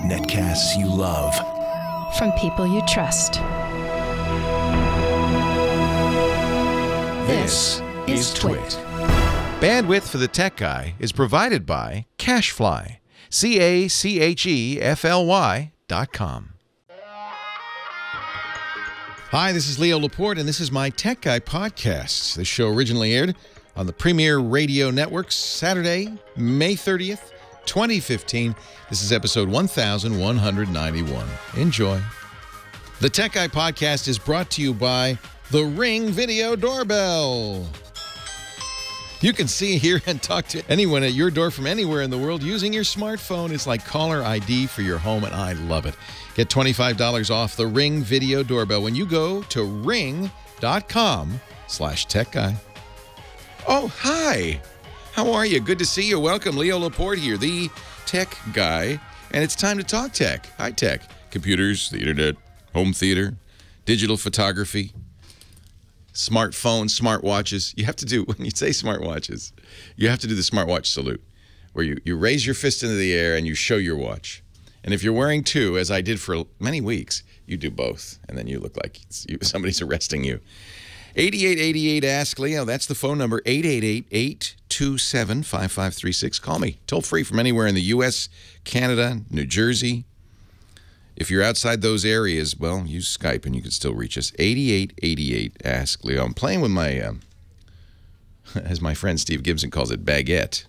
Netcasts you love. From people you trust. This is Twit. Bandwidth for the Tech Guy is provided by Cachefly. CACHEFLY.com. Hi, this is Leo Laporte, and this is my Tech Guy podcast. This show originally aired on the Premier Radio Network Saturday, May 30th, 2015. This is episode 1191. Enjoy. The Tech Guy podcast is brought to you by the Ring Video Doorbell. You can see, hear, and talk to anyone at your door from anywhere in the world using your smartphone. It's like caller ID for your home, and I love it. Get $25 off the Ring Video Doorbell when you go to ring.com/techguy. Oh, hi. How are you? Good to see you. Welcome. Leo Laporte here, the Tech Guy, and it's time to talk tech. High tech. Computers, the internet, home theater, digital photography, smartphones, smartwatches. You have to do, when you say smartwatches, you have to do the smartwatch salute, where you raise your fist into the air and you show your watch. And if you're wearing two, as I did for many weeks, you do both, and then you look like somebody's arresting you. 8888 Ask Leo, that's the phone number, 888-827-5536. Call me, toll free from anywhere in the U.S., Canada, New Jersey. If you're outside those areas, well, use Skype and you can still reach us. 8888 Ask Leo. I'm playing with my, as my friend Steve Gibson calls it, baguette.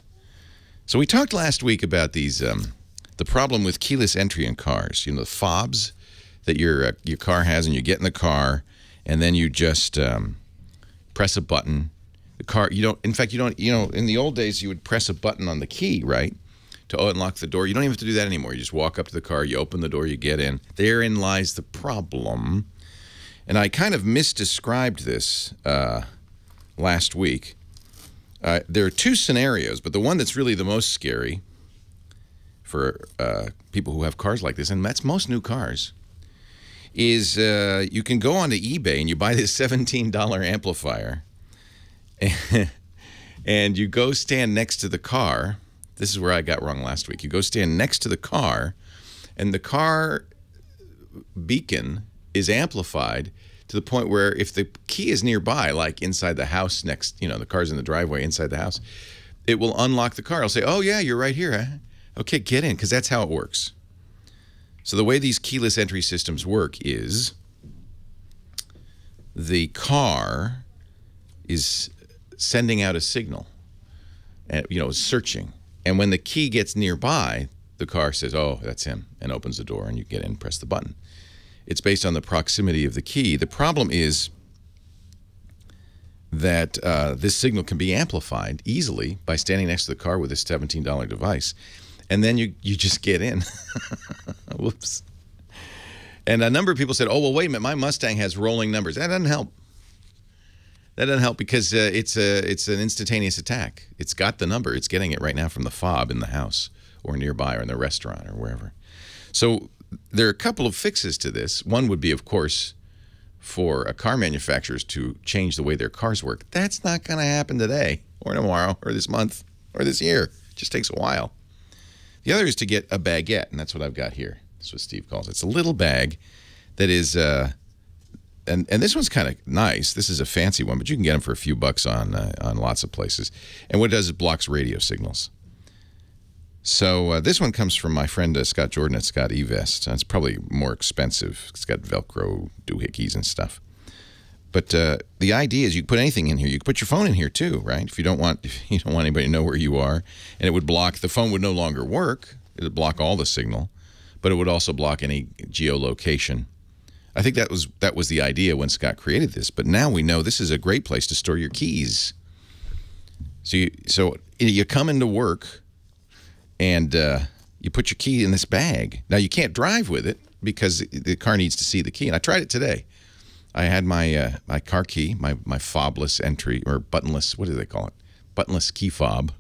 So we talked last week about these, the problem with keyless entry in cars. You know, the fobs that your car has, and you get in the car, and then you just press a button. The car, you don't, in fact, you don't, you know, in the old days, you would press a button on the key, right, to unlock the door. You don't even have to do that anymore. You just walk up to the car, you open the door, you get in. Therein lies the problem. And I kind of misdescribed this last week. There are two scenarios, but the one that's really the most scary for people who have cars like this, and that's most new cars, is you can go onto eBay and you buy this $17 amplifier, and you go stand next to the car. This is where I got wrong last week. You go stand next to the car, and the car beacon is amplified to the point where if the key is nearby, like inside the house next, you know, the car's in the driveway inside the house, it will unlock the car. It'll say, oh, yeah, you're right here. Huh? Okay, get in, because that's how it works. So the way these keyless entry systems work is the car is sending out a signal, and, you know, searching. And when the key gets nearby, the car says, oh, that's him, and opens the door, and you get in and press the button. It's based on the proximity of the key. The problem is that this signal can be amplified easily by standing next to the car with a $17 device. And then you just get in. Whoops. And a number of people said, oh, well, wait a minute, my Mustang has rolling numbers. That doesn't help. That doesn't help because it's an instantaneous attack. It's got the number. It's getting it right now from the fob in the house or nearby or in the restaurant or wherever. So there are a couple of fixes to this. One would be, of course, for car manufacturers to change the way their cars work. That's not going to happen today or tomorrow or this month or this year. It just takes a while. The other is to get a baguette, and that's what I've got here. That's what Steve calls it. It's a little bag that is, and this one's kind of nice. This is a fancy one, but you can get them for a few bucks on lots of places. And what it does is blocks radio signals. So this one comes from my friend Scott Jordan at Scott eVest. It's probably more expensive. It's got Velcro doohickeys and stuff. But the idea is you can put anything in here. You can put your phone in here too, right? If you don't want anybody to know where you are, and it would block. The phone would no longer work. It would block all the signal, but it would also block any geolocation. I think that was the idea when Scott created this. But now we know this is a great place to store your keys. So you come into work, and you put your key in this bag. Now you can't drive with it because the car needs to see the key. And I tried it today. I had my my car key, my fobless entry, or buttonless, what do they call it? Buttonless key fob.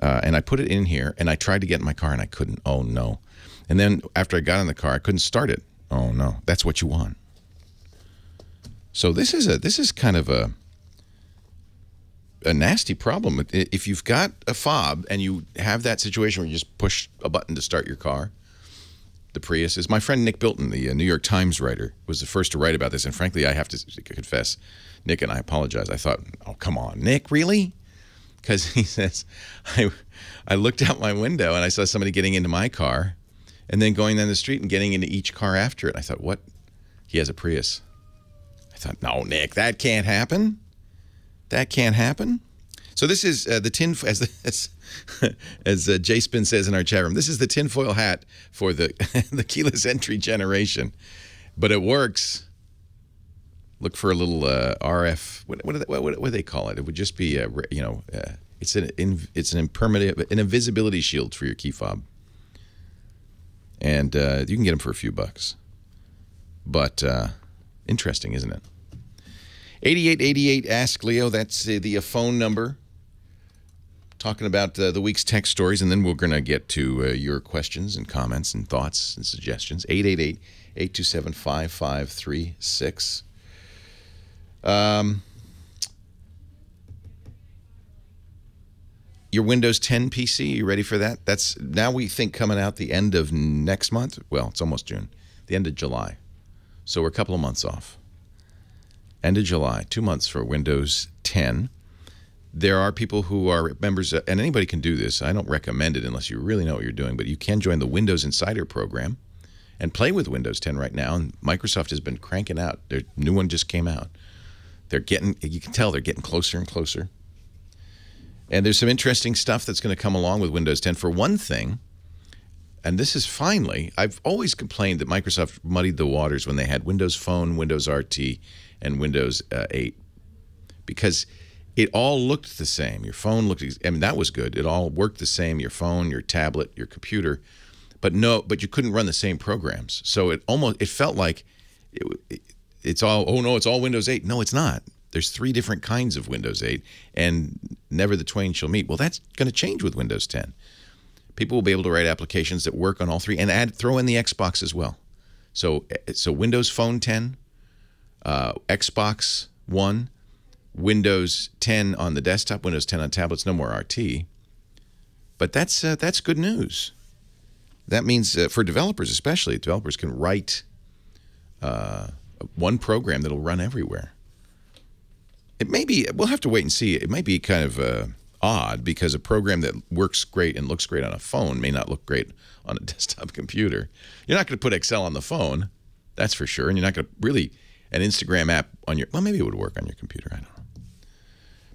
And I put it in here, and I tried to get in my car, and I couldn't. Oh, no. And then after I got in the car, I couldn't start it. Oh, no. That's what you want. So this is kind of a nasty problem. If you've got a fob and you have that situation where you just push a button to start your car, the Prius is. My friend Nick Bilton, the New York Times writer, was the first to write about this. And frankly, I have to confess, Nick, and I apologize. I thought, oh, come on, Nick, really? Because he says, I looked out my window and I saw somebody getting into my car and then going down the street and getting into each car after it. I thought, what? He has a Prius. I thought, no, Nick, that can't happen. That can't happen. So this is the tin, as J-Spin says in our chat room, this is the tinfoil hat for the the keyless entry generation, but it works. Look for a little RF. What do they call it? It would just be it's an invisibility shield for your key fob, and you can get them for a few bucks. But interesting, isn't it? 8888 Ask Leo. That's the phone number. Talking about the week's tech stories, and then we're going to get to your questions and comments and thoughts and suggestions. 888-827-5536. Your Windows 10 PC, you ready for that? That's now we think coming out the end of next month. Well, it's almost June. The end of July. So we're a couple of months off. End of July, 2 months for Windows 10. There are people who are members, and anybody can do this. I don't recommend it unless you really know what you're doing, but you can join the Windows Insider program and play with Windows 10 right now. And Microsoft has been cranking out. Their new one just came out. You can tell they're getting closer and closer. And there's some interesting stuff that's going to come along with Windows 10. For one thing, and this is finally, I've always complained that Microsoft muddied the waters when they had Windows Phone, Windows RT, and Windows 8. Because it all looked the same. Your phone looked, I mean, that was good. It all worked the same, your phone, your tablet, your computer. But you couldn't run the same programs. So it felt like it's all, oh no, it's all Windows 8. No, it's not. There's 3 different kinds of Windows 8, and never the twain shall meet. Well, that's going to change with Windows 10. People will be able to write applications that work on all 3 and throw in the Xbox as well. So Windows Phone 10, Xbox One, Windows 10 on the desktop, Windows 10 on tablets, no more RT. But that's good news. That means for developers especially, developers can write one program that'll run everywhere. It may be, we'll have to wait and see. It might be kind of odd because a program that works great and looks great on a phone may not look great on a desktop computer. You're not going to put Excel on the phone, that's for sure. And you're not going to really, an Instagram app on your, well, maybe it would work on your computer, I don't know.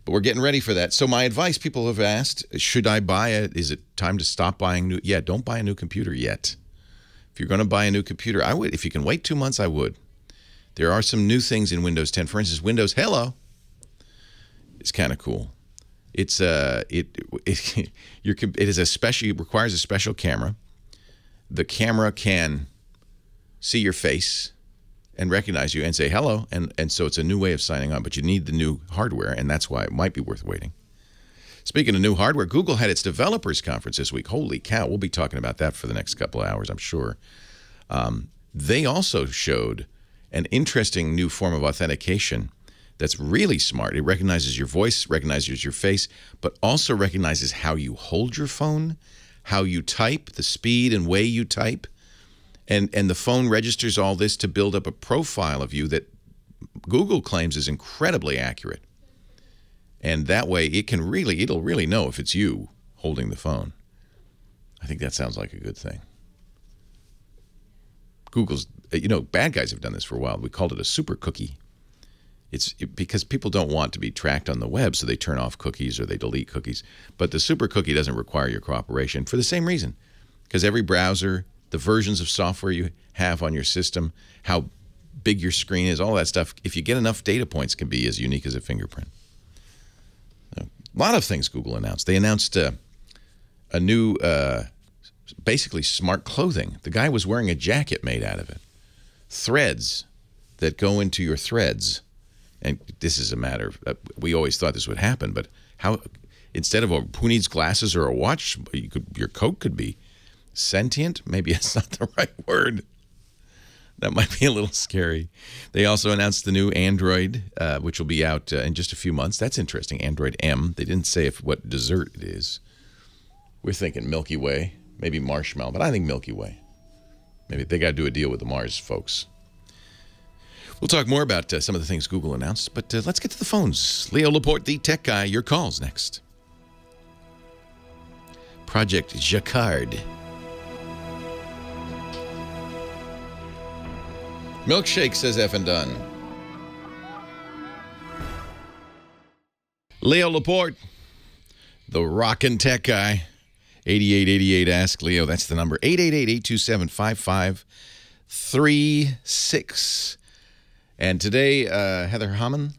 But we're getting ready for that. So my advice, people have asked, should I buy it? Is it time to stop buying new? Yeah, don't buy a new computer yet. If you're going to buy a new computer, I would. If you can wait 2 months, I would. There are some new things in Windows 10. For instance, Windows Hello is kind of cool. It's it requires a special camera. The camera can see your face and recognize you and say hello, and so it's a new way of signing on, but you need the new hardware, and that's why it might be worth waiting. Speaking of new hardware, Google had its developers conference this week. Holy cow, we'll be talking about that for the next couple of hours, I'm sure. They also showed an interesting new form of authentication that's really smart. It recognizes your voice, recognizes your face, but also recognizes how you hold your phone, how you type, the speed and way you type. And the phone registers all this to build up a profile of you that Google claims is incredibly accurate. And that way it'll really know if it's you holding the phone. I think that sounds like a good thing. Google's, bad guys have done this for a while. We called it a super cookie. It's because people don't want to be tracked on the web, so they turn off cookies or they delete cookies. But the super cookie doesn't require your cooperation for the same reason. Because every browser, the versions of software you have on your system, how big your screen is, all that stuff, if you get enough data points, can be as unique as a fingerprint. A lot of things Google announced. They announced a new, basically smart clothing. The guy was wearing a jacket made out of it. Threads that go into your threads. And this is a matter of, we always thought this would happen, but how, instead of who needs glasses or a watch, your coat could be sentient. Maybe that's not the right word. That might be a little scary. They also announced the new Android, which will be out in just a few months. That's interesting. Android M. They didn't say what dessert it is. We're thinking Milky Way, maybe marshmallow, but I think Milky Way. Maybe they got to do a deal with the Mars folks. We'll talk more about some of the things Google announced, but let's get to the phones. Leo Laporte, the tech guy. Your call's next. Project Jacquard. Milkshake, says F and Dunn. Leo Laporte, the rockin' tech guy. 8888 Ask Leo. That's the number. 888-827-5536. And today, Heather Hammond,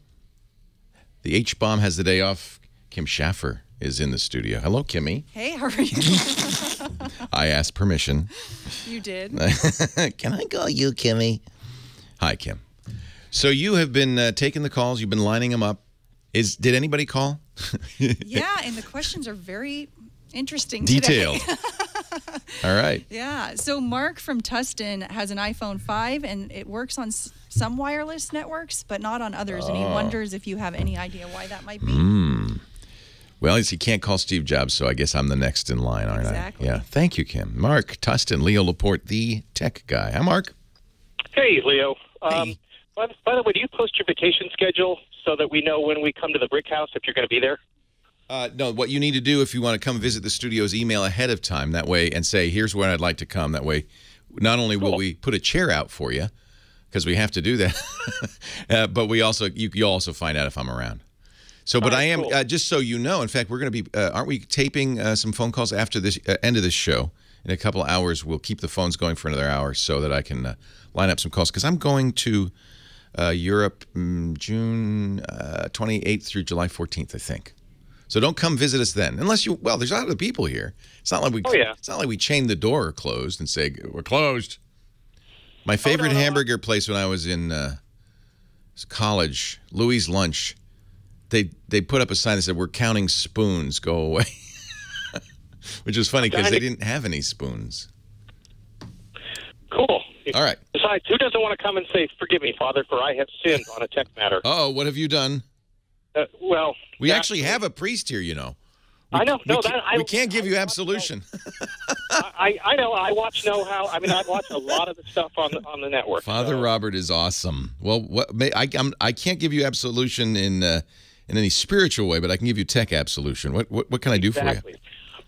the H-Bomb, has the day off. Kim Schaffer is in the studio. Hello, Kimmy. Hey, how are you? I asked permission. You did. Can I call you Kimmy? Hi, Kim. So you have been taking the calls. You've been lining them up. Did anybody call? Yeah, and the questions are very interesting Detailed. today. All right. Yeah. So Mark from Tustin has an iPhone 5, and it works on some wireless networks, but not on others. And he wonders if you have any idea why that might be. Well, he can't call Steve Jobs, so I guess I'm the next in line, aren't Exactly. I? Yeah. Thank you, Kim. Mark Tustin, Leo Laporte, the tech guy. Hi, Mark. Hey, Leo. Hey. By the way, do you post your vacation schedule so that we know when we come to the Brick House if you're going to be there? No, what you need to do if you want to come visit the studio is email ahead of time that way and say, here's when I'd like to come. That way, not only will we put a chair out for you, because we have to do that, but you'll also find out if I'm around. So, but I am, cool. just so you know, in fact, we're going to be, aren't we taping some phone calls after this end of this show? In a couple of hours, we'll keep the phones going for another hour so that I can line up some calls. Because I'm going to Europe June 28th through July 14th, I think. So don't come visit us then, unless you. Well, there's other people here. It's not like we. It's not like we chain the door or closed and say we're closed. My favorite hamburger place when I was in college, Louis Lunch. They put up a sign that said "We're counting spoons. Go away," which was funny because they didn't have any spoons. Cool. All right. Besides, who doesn't want to come and say, "Forgive me, Father, for I have sinned" on a tech matter? Oh, what have you done? Well, we actually have a priest here, you know. I know. We can't give you absolution. I know. I watch Know How. I mean, I watch a lot of the stuff on the network. Father Robert is awesome. Well, I can't give you absolution in any spiritual way, but I can give you tech absolution. What can I do for you?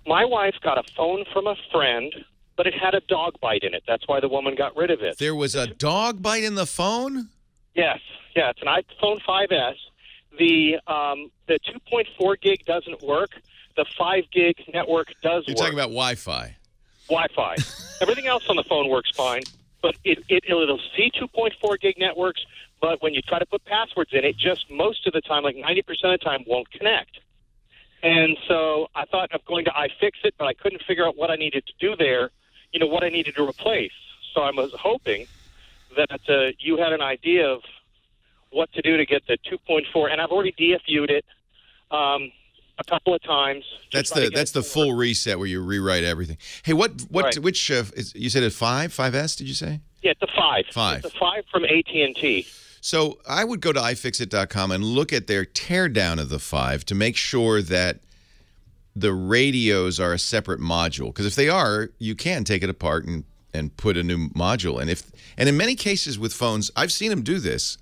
My wife got a phone from a friend, but it had a dog bite in it. That's why the woman got rid of it. There was a dog bite in the phone? Yes. Yeah, it's an iPhone 5S. The 2.4 gig doesn't work. The 5 gig network does work. You're talking about Wi-Fi. Wi-Fi. Everything else on the phone works fine, but it'll see 2.4 gig networks, but when you try to put passwords in, it just most of the time, like 90% of the time, won't connect. And so I thought of going to iFixit, but I couldn't figure out what I needed to do there, what I needed to replace. So I was hoping that you had an idea of what to do to get the 2.4, and I've already DFU'd it a couple of times. That's the full reset where you rewrite everything. Hey, Right. which you said it 5S? Did you say? Yeah, it's a 5. 5. It's a 5 from AT&T. So I would go to iFixit.com and look at their teardown of the 5 to make sure that the radios are a separate module. Because if they are, you can take it apart and put a new module. And in many cases with phones, I've seen them do this.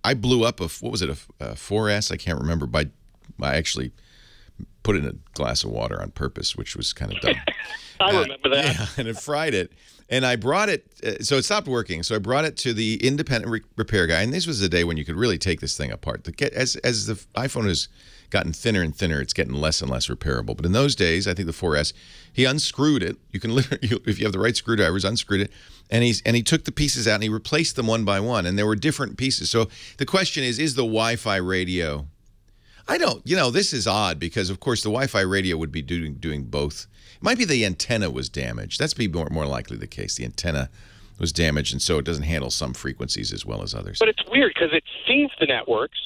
I blew up a 4S. I can't remember. I actually put it in a glass of water on purpose, which was kind of dumb. I remember that. Yeah, and it fried it. And I brought it, so it stopped working. So I brought it to the independent repair guy. And this was the day when you could really take this thing apart. As the iPhone has gotten thinner and thinner, it's getting less and less repairable. But in those days, I think the 4S, he unscrewed it. You can literally, if you have the right screwdrivers, unscrewed it. And he took the pieces out and he replaced them one by one. And there were different pieces. So the question is the Wi-Fi radio? I don't, this is odd because, of course, the Wi-Fi radio would be doing both. It might be the antenna was damaged. That's be more likely the case. The antenna was damaged, and so it doesn't handle some frequencies as well as others. But it's weird because it sees the networks.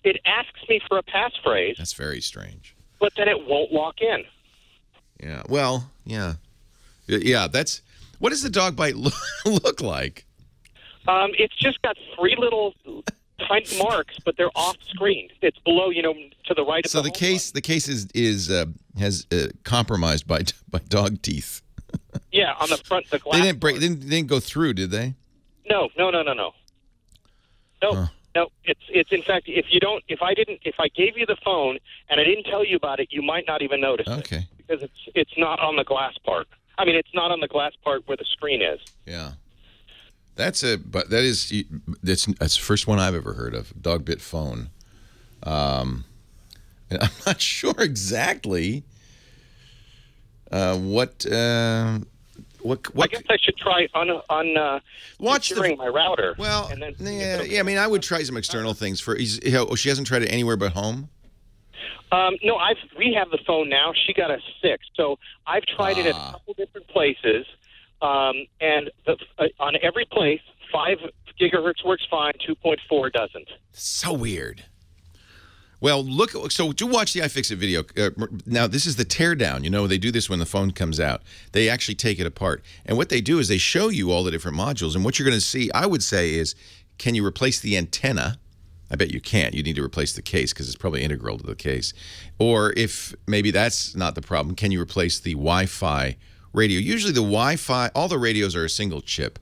It asks me for a passphrase. That's very strange. But then it won't lock in. Yeah. Well, yeah. Yeah, What does the dog bite look like? It's just got 3 little tiny marks, but they're off screen. It's below, to the right of So the the case has compromised by dog teeth. Yeah, on the front, the glass. They didn't break. They didn't go through, did they? No. No. Huh. No. It's in fact, if I gave you the phone and I didn't tell you about it, you might not even notice Okay. it because it's not on the glass part. I mean, it's not on the glass part where the screen is. Yeah. That's the first one I've ever heard of. Dog bit phone. And I'm not sure exactly what. I guess I should try securing my router. Well, and then yeah. I mean, I would try some external things for. She hasn't tried it anywhere but home. No, we have the phone now. She got a 6, so I've tried it at a couple different places, and on every place, 5 gigahertz works fine, 2.4 doesn't. So weird. Well, so do watch the iFixit video. Now, this is the teardown. They do this when the phone comes out. They actually take it apart. And what they do is they show you all the different modules. And what you're going to see, I would say, is can you replace the antenna? I bet you can't. You need to replace the case because it's probably integral to the case. Or if maybe that's not the problem, can you replace the Wi-Fi radio? Usually the Wi-Fi, all the radios are a single chip.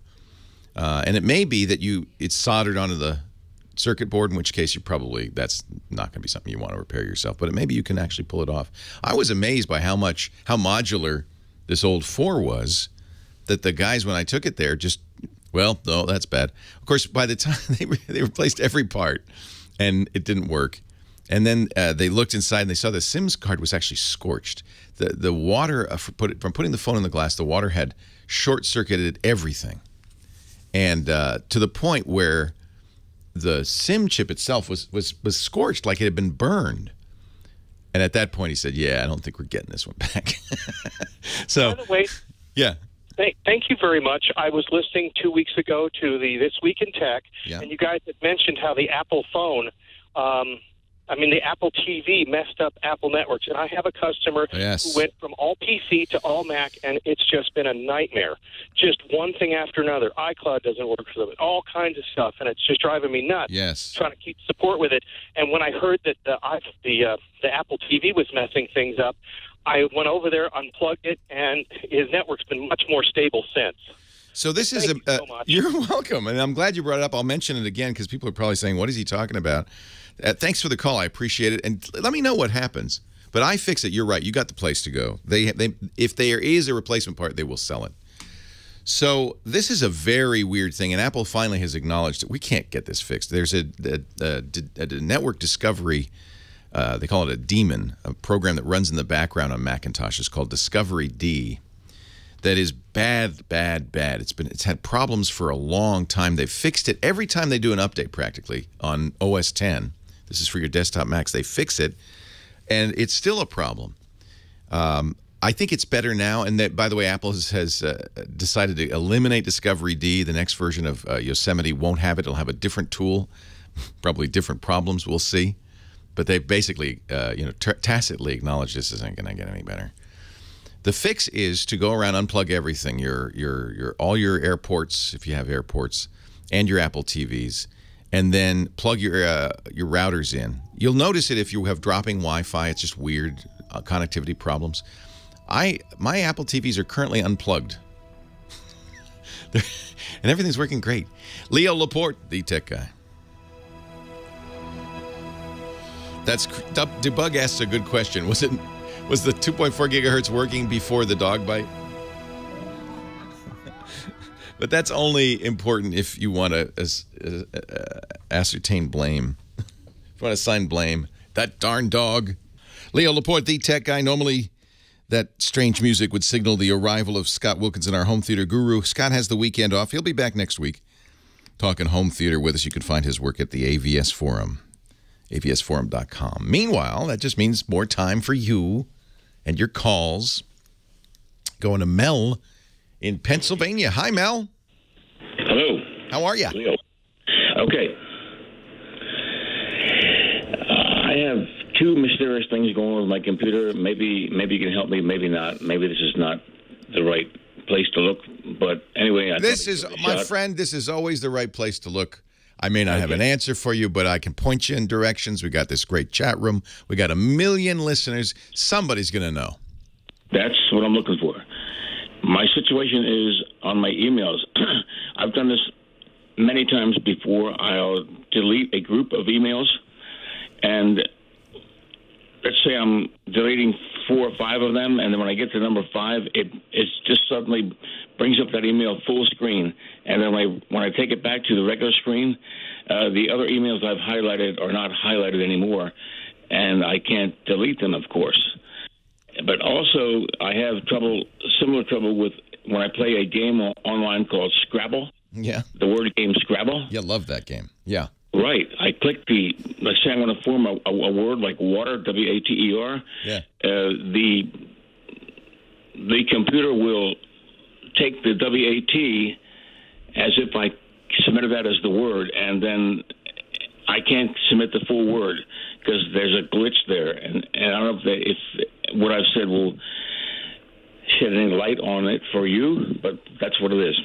And it may be that it's soldered onto the circuit board, in which case that's not going to be something you want to repair yourself, but maybe you can actually pull it off. I was amazed by how modular this old 4 was, that the guys, when I took it there, no, that's bad. Of course, by the time they replaced every part, and it didn't work. And then they looked inside and they saw the SIMS card was actually scorched. The water, from putting the phone in the glass, the water had short-circuited everything. And to the point where the SIM chip itself was scorched, like it had been burned. And at that point, he said, "Yeah, I don't think we're getting this one back." So, by the way, yeah. Thank you very much. I was listening 2 weeks ago to the This Week in Tech, and you guys had mentioned how the Apple phone, the Apple TV messed up Apple networks. And I have a customer who went from all PC to all Mac, and it's just been a nightmare. Just one thing after another. iCloud doesn't work for them, all kinds of stuff, and it's just driving me nuts. Yes. Trying to keep support with it. And when I heard that the Apple TV was messing things up, I went over there, unplugged it, and his network's been much more stable since. So this is Thank you so much. You're welcome, and I'm glad you brought it up. I'll mention it again because people are probably saying, "What is he talking about?" Thanks for the call. I appreciate it, and let me know what happens. But iFixit, you're right. You got the place to go. If there is a replacement part, they will sell it. So this is a very weird thing, and Apple finally has acknowledged that we can't get this fixed. There's a network discovery. They call it a daemon, a program that runs in the background on Macintosh. It's called Discovery D. That is bad. It's had problems for a long time. They've fixed it every time they do an update practically on OS 10. This is for your desktop Macs. They fix it, and it's still a problem. I think it's better now. And that, by the way, Apple has decided to eliminate Discovery D. The next version of Yosemite won't have it. It'll have a different tool, probably different problems. We'll see. But they basically, tacitly acknowledge this isn't going to get any better. The fix is to go around, unplug everything, all your airports, if you have airports, and your Apple TVs, and then plug your routers in. You'll notice it if you have dropping Wi-Fi. It's just weird connectivity problems. My Apple TVs are currently unplugged, and everything's working great. Leo Laporte, the tech guy. Debug asks a good question. Was the 2.4 gigahertz working before the dog bite? But that's only important if you want to ascertain blame. If you want to assign blame. That darn dog. Leo Laporte, the tech guy. Normally, that strange music would signal the arrival of Scott Wilkinson, our home theater guru. Scott has the weekend off. He'll be back next week talking home theater with us. You can find his work at the AVS Forum, avsforum.com. Meanwhile, that just means more time for you and your calls. Going to Mel in Pennsylvania. Hi, Mel. Hello. How are you? Leo. Okay. I have two mysterious things going on with my computer. Maybe you can help me, maybe not. Maybe this is not the right place to look. But anyway, This is, my friend, this is always the right place to look. I may not have an answer for you, but I can point you in directions. We got this great chat room. We got 1 million listeners. Somebody's going to know. That's what I'm looking for. My situation is on my emails. I've done this many times before. I'll delete a group of emails, and let's say I'm deleting 4 or 5 of them, and then when I get to number 5, it just suddenly brings up that email full screen. And then when I take it back to the regular screen, the other emails I've highlighted are not highlighted anymore, and I can't delete them, of course. But also, I have similar trouble with when I play a game online called Scrabble. Yeah. The word game Scrabble. Yeah, love that game. Yeah. Right. I click let's say I want to form a word like water, W-A-T-E-R. Yeah. The computer will take the W-A-T as if I submitted that as the word, and then I can't submit the full word because there's a glitch there. And I don't know if what I've said will shed any light on it for you, but that's what it is.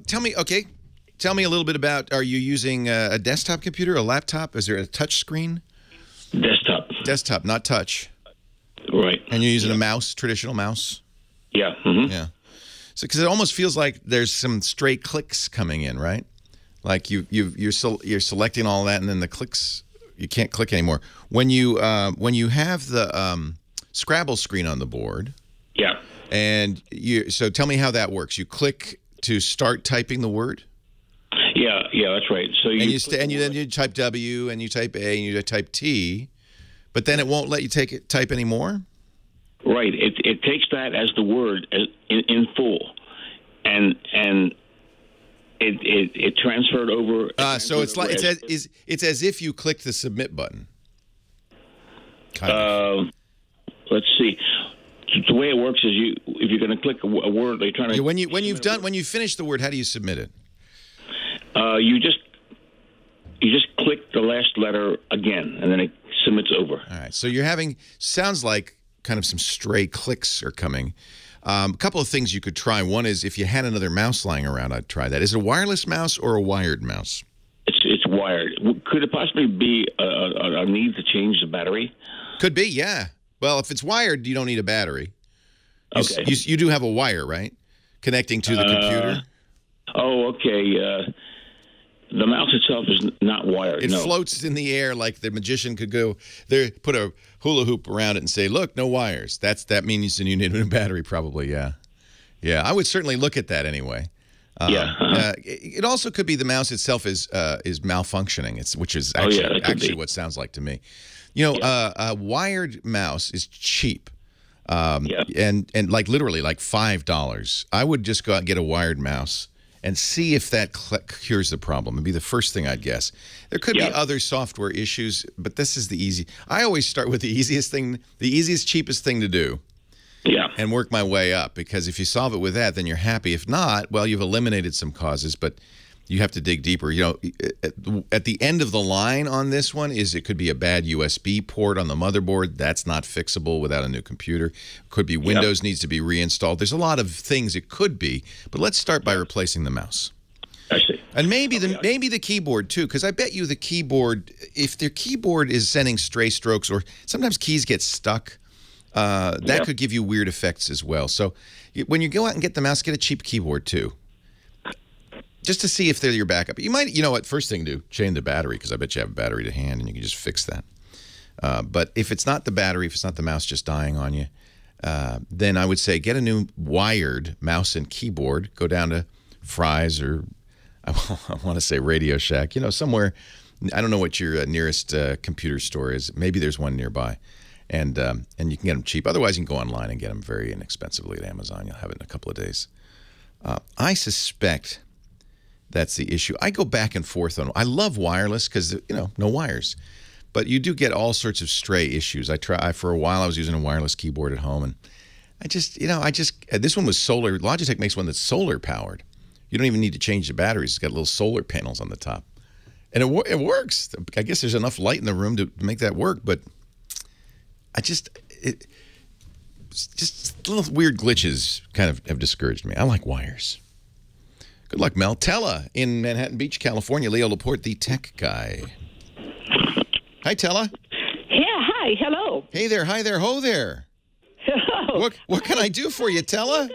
Tell me a little bit about, are you using a desktop computer, a laptop? Is there a touch screen? Desktop. Desktop, not touch. Right. And you're using a mouse, traditional mouse? Yeah. Mm-hmm. Yeah. So, because it almost feels like there's some stray clicks coming in, right? Like you're selecting all that, and then the clicks, you can't click anymore. When you have the Scrabble screen on the board. Yeah. And so tell me how that works. You click to start typing the word. Yeah, that's right. So then you type W, and you type A, and you type T, but then it won't let you type anymore. Right. It takes that as the word in full, and it transferred over. So it's like it's as if you clicked the submit button. Let's see. The way it works is if you're going to click a word, they're trying to. When you finish the word, how do you submit it? You just click the last letter again, and then it submits over. All right. So you're having, sounds like kind of some stray clicks are coming. A couple of things you could try. One is if you had another mouse lying around, I'd try that. Is it a wireless mouse or a wired mouse? It's wired. Could it possibly be a need to change the battery? Could be, yeah. Well, if it's wired, you don't need a battery. Okay. You do have a wire, right? Connecting to the computer? Oh, okay. The mouse itself is not wired. It floats in the air like the magician could go there, put a hula hoop around it and say, look, no wires. That means you need a battery probably, yeah. Yeah, I would certainly look at that anyway. It also could be the mouse itself is malfunctioning, which is actually what it sounds like to me. You know, a wired mouse is cheap. And like literally like $5. I would just go out and get a wired mouse and see if that cures the problem. It'd be the first thing I'd guess. There could be other software issues, but this is the easy. I always start with the easiest thing, the easiest, cheapest thing to do. Yeah. And work my way up, because if you solve it with that, then you're happy. If not, well, you've eliminated some causes, but you have to dig deeper. You know, at the end of the line on this one is it could be a bad USB port on the motherboard. That's not fixable without a new computer. Could be Windows needs to be reinstalled. There's a lot of things it could be, but let's start by replacing the mouse. I see. And maybe the keyboard too, because I bet you the keyboard, if their keyboard is sending stray strokes or sometimes keys get stuck, that could give you weird effects as well. So when you go out and get the mouse, get a cheap keyboard too, just to see if they're your backup. You might, you know what, first thing to do, change the battery, because I bet you have a battery to hand and you can just fix that. But if it's not the battery, if it's not the mouse just dying on you, then I would say get a new wired mouse and keyboard. Go down to Fry's or I want to say Radio Shack, you know, somewhere. I don't know what your nearest computer store is. Maybe there's one nearby. And you can get them cheap. Otherwise, you can go online and get them very inexpensively at Amazon. You'll have it in a couple of days. I suspect that's the issue. I go back and forth on. I love wireless because, you know, no wires. But you do get all sorts of stray issues. For a while I was using a wireless keyboard at home, and this one was solar. Logitech makes one that's solar powered. You don't even need to change the batteries. It's got little solar panels on the top, and it works. I guess there's enough light in the room to make that work, but just little weird glitches kind of have discouraged me. I like wires. Good luck, Mel. Tella in Manhattan Beach, California. Leo Laporte, the tech guy. Hi, Tella. Yeah, hi, hello. Hey there, hi there, ho there. Hello. What can I do for you, Tella?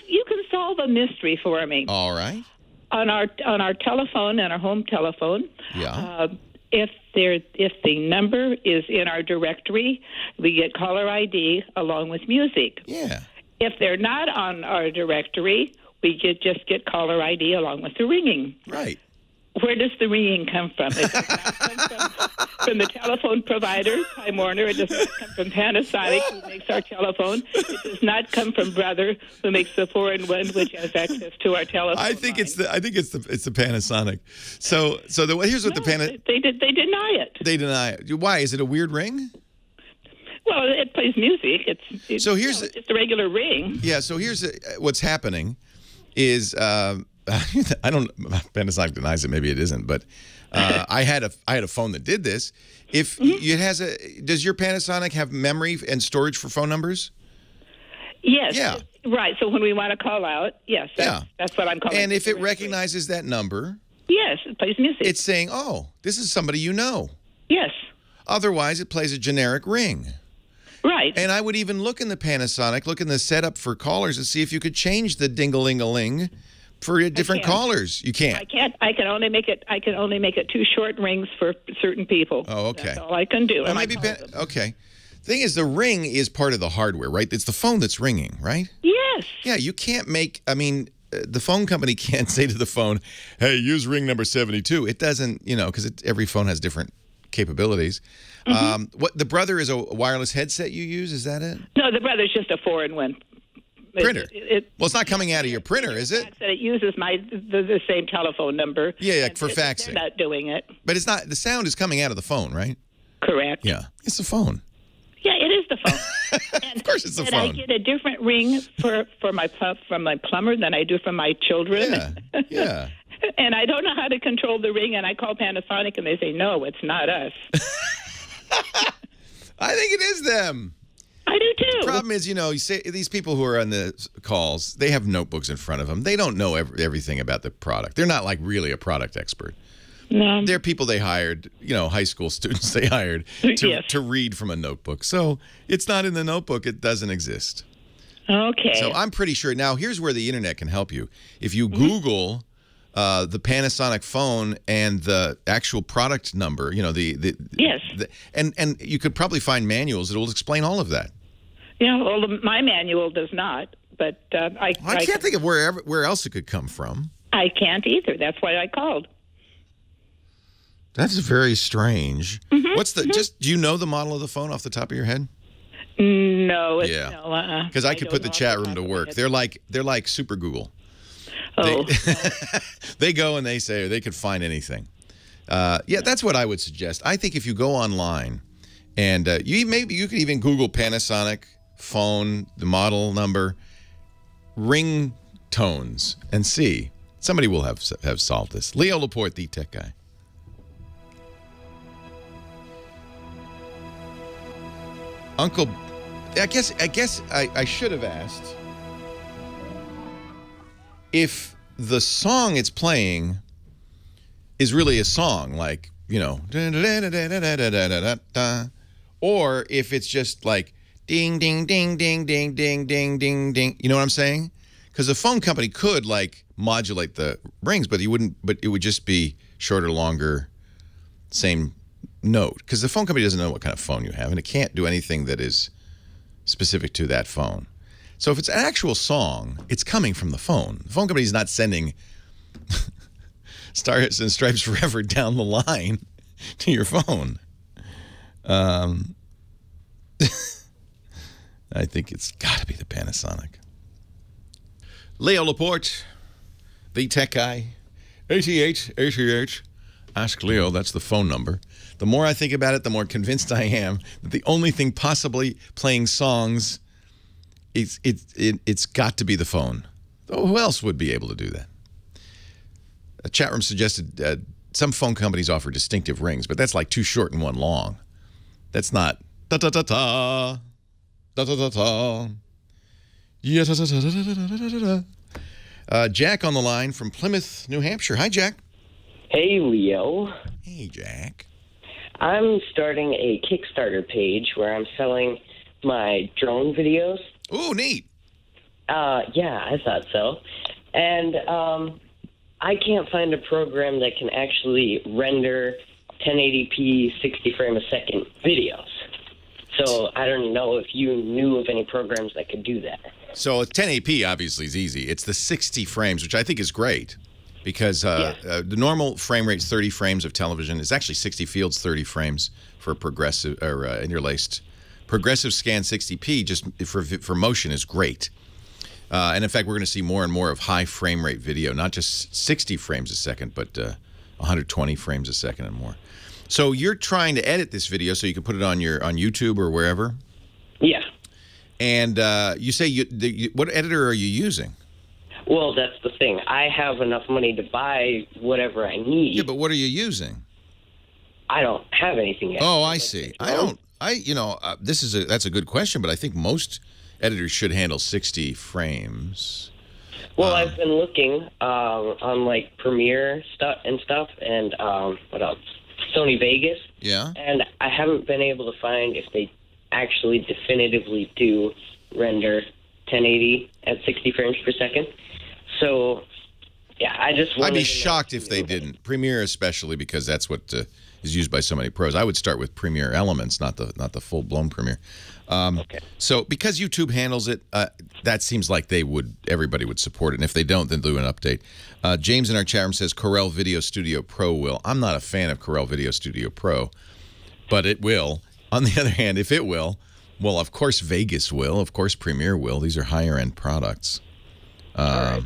You can solve a mystery for me. All right. On our telephone and our home telephone. Yeah. If the number is in our directory, we get caller ID along with music. Yeah. If they're not on our directory, we just get caller ID along with the ringing. Right. Where does the ringing come from? It does not come from the telephone provider, Time Warner. It does not come from Panasonic, who makes our telephone. It does not come from Brother, who makes the 4-in-1, which has access to our telephone. I think it's the Panasonic. So here's what the Panasonic. They deny it. They deny it. Why? Is it a weird ring? Well, it plays music. It's it's a regular ring. Yeah. So here's what's happening is. I don't. Panasonic denies it. Maybe it isn't. But I had a phone that did this. If it has does your Panasonic have memory and storage for phone numbers? Yes. Yeah. Right. So when we want to call out, yes. That's what I'm calling. And if it recognizes that number, yes, it plays music. It's saying, "Oh, this is somebody you know." Yes. Otherwise, it plays a generic ring. Right. And I would even look in the Panasonic, look in the setup for callers, and see if you could change the ding-a-ling-a-ling. For different callers, you can't. I can't. I can only make it 2 short rings for certain people. Oh, okay. That's all I can do. Well, maybe okay. The thing is, the ring is part of the hardware, right? It's the phone that's ringing, right? Yes. Yeah, you can't make. I mean, the phone company can't say to the phone, "Hey, use ring number 72." It doesn't, because every phone has different capabilities. What the Brother is a wireless headset you use? Is that it? No, the Brother's just a 4-in-1. Printer. Well, it's not coming out of your printer, is it? It uses the same telephone number. Yeah, for faxing. They're not doing it. But it's not. The sound is coming out of the phone, right? Correct. Yeah, it's the phone. Yeah, it is the phone. Of course, it's the phone. And I get a different ring from my plumber than I do from my children. Yeah. Yeah. And I don't know how to control the ring, and I call Panasonic, and they say, "No, it's not us." I think it is them. I do too. The problem is, you say these people who are on the calls, they have notebooks in front of them. They don't know everything about the product. They're not like really a product expert. No. They're people they hired, high school students they hired to read from a notebook. So it's not in the notebook. It doesn't exist. Okay. So I'm pretty sure. Now, here's where the internet can help you. If you Google the Panasonic phone and the actual product number, yes. And you could probably find manuals that will explain all of that. Yeah, well, my manual does not, but I can't think of where else it could come from. I can't either. That's why I called. That's very strange. What's the do you know the model of the phone off the top of your head? No. Yeah. Because I could put the chat room to work. They're like Super Google. Oh. They go and they say they could find anything. That's what I would suggest. I think if you go online and you could even Google Panasonic phone, the model number, ring tones, and see. Somebody will have solved this. Leo Laporte, the tech guy. Uncle, I guess I should have asked if the song it's playing is really a song, like, or if it's just like ding, ding, ding, ding, ding, ding, ding, ding, ding. You know what I'm saying? Because the phone company could like modulate the rings, but you wouldn't. But it would just be shorter, longer, same note. Because the phone company doesn't know what kind of phone you have, and it can't do anything that is specific to that phone. So if it's an actual song, it's coming from the phone. The phone company is not sending Stars and Stripes Forever down the line to your phone. I think it's got to be the Panasonic. Leo Laporte, the tech guy, 8888. Ask Leo, that's the phone number. The more I think about it, the more convinced I am that the only thing possibly playing songs, it's got to be the phone. Who else would be able to do that? A chat room suggested some phone companies offer distinctive rings, but that's like 2 short and 1 long. That's not da-da-da-da, da-da-da-da. Jack on the line from Plymouth, New Hampshire. Hi, Jack. Hey, Leo. Hey, Jack. I'm starting a Kickstarter page where I'm selling my drone videos. Ooh, neat. Yeah, I thought so. And I can't find a program that can actually render 1080p 60 frame a second videos. So I don't know if you knew of any programs that could do that. So 1080p obviously is easy. It's the 60 frames, which I think is great because the normal frame rate is 30 frames of television. It's actually 60 fields, 30 frames for progressive or interlaced. Progressive scan 60p just for motion is great. And in fact, we're going to see more and more of high frame rate video, not just 60 frames a second, but 120 frames a second and more. So you're trying to edit this video so you can put it on YouTube or wherever? Yeah. And you say what editor are you using? Well, that's the thing. I have enough money to buy whatever I need. Yeah, but what are you using? I don't have anything yet. Oh, I see. That's a good question, but I think most editors should handle 60 frames. Well, I've been looking on like Premiere stuff, and what else? Sony Vegas. Yeah. And I haven't been able to find if they actually definitively do render 1080 at 60 frames per second. So, yeah, I'd be shocked if they didn't. Premiere especially, because that's what is used by so many pros. I would start with Premiere Elements, not the full-blown Premiere. Okay. So because YouTube handles it, that seems like everybody would support it. And if they don't, then do an update. James in our chat room says Corel Video Studio Pro will. I'm not a fan of Corel Video Studio Pro, but it will. On the other hand, if it will, well, of course Vegas will. Of course Premiere will. These are higher-end products. Right.